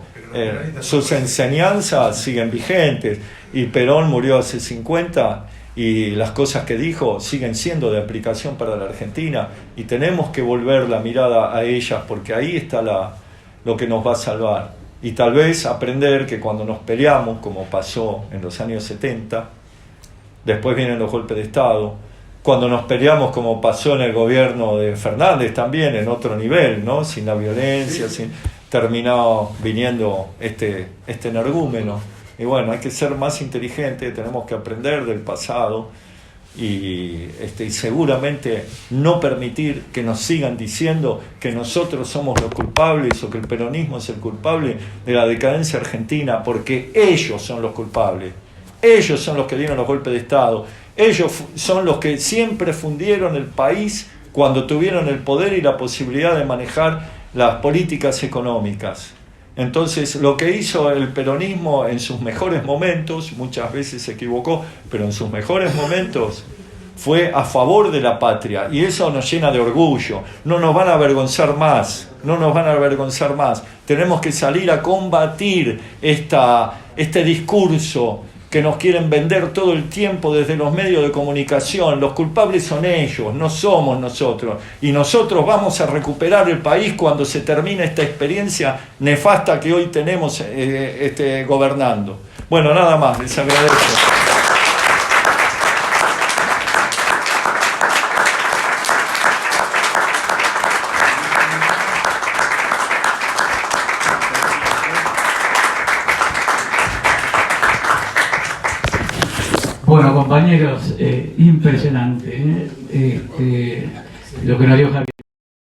sus enseñanzas siguen vigentes, y Perón murió hace 50 y las cosas que dijo siguen siendo de aplicación para la Argentina, y tenemos que volver la mirada a ellas, porque ahí está lo que nos va a salvar. Y tal vez aprender que cuando nos peleamos, como pasó en los años 70, después vienen los golpes de Estado, cuando nos peleamos como pasó en el gobierno de Fernández también, en otro nivel, ¿no? Sin la violencia, terminó viniendo este energúmeno. Y bueno, hay que ser más inteligentes, tenemos que aprender del pasado y seguramente no permitir que nos sigan diciendo que nosotros somos los culpables o que el peronismo es el culpable de la decadencia argentina, porque ellos son los culpables. Ellos son los que dieron los golpes de Estado. Ellos son los que siempre fundieron el país cuando tuvieron el poder y la posibilidad de manejar las políticas económicas. Entonces, lo que hizo el peronismo en sus mejores momentos, muchas veces se equivocó, pero en sus mejores momentos fue a favor de la patria, y eso nos llena de orgullo. No nos van a avergonzar más, no nos van a avergonzar más. Tenemos que salir a combatir este discurso que nos quieren vender todo el tiempo desde los medios de comunicación. Los culpables son ellos, no somos nosotros. Y nosotros vamos a recuperar el país cuando se termine esta experiencia nefasta que hoy tenemos gobernando. Bueno, nada más, les agradezco. Bueno, compañeros, impresionante lo que nos dio Javier.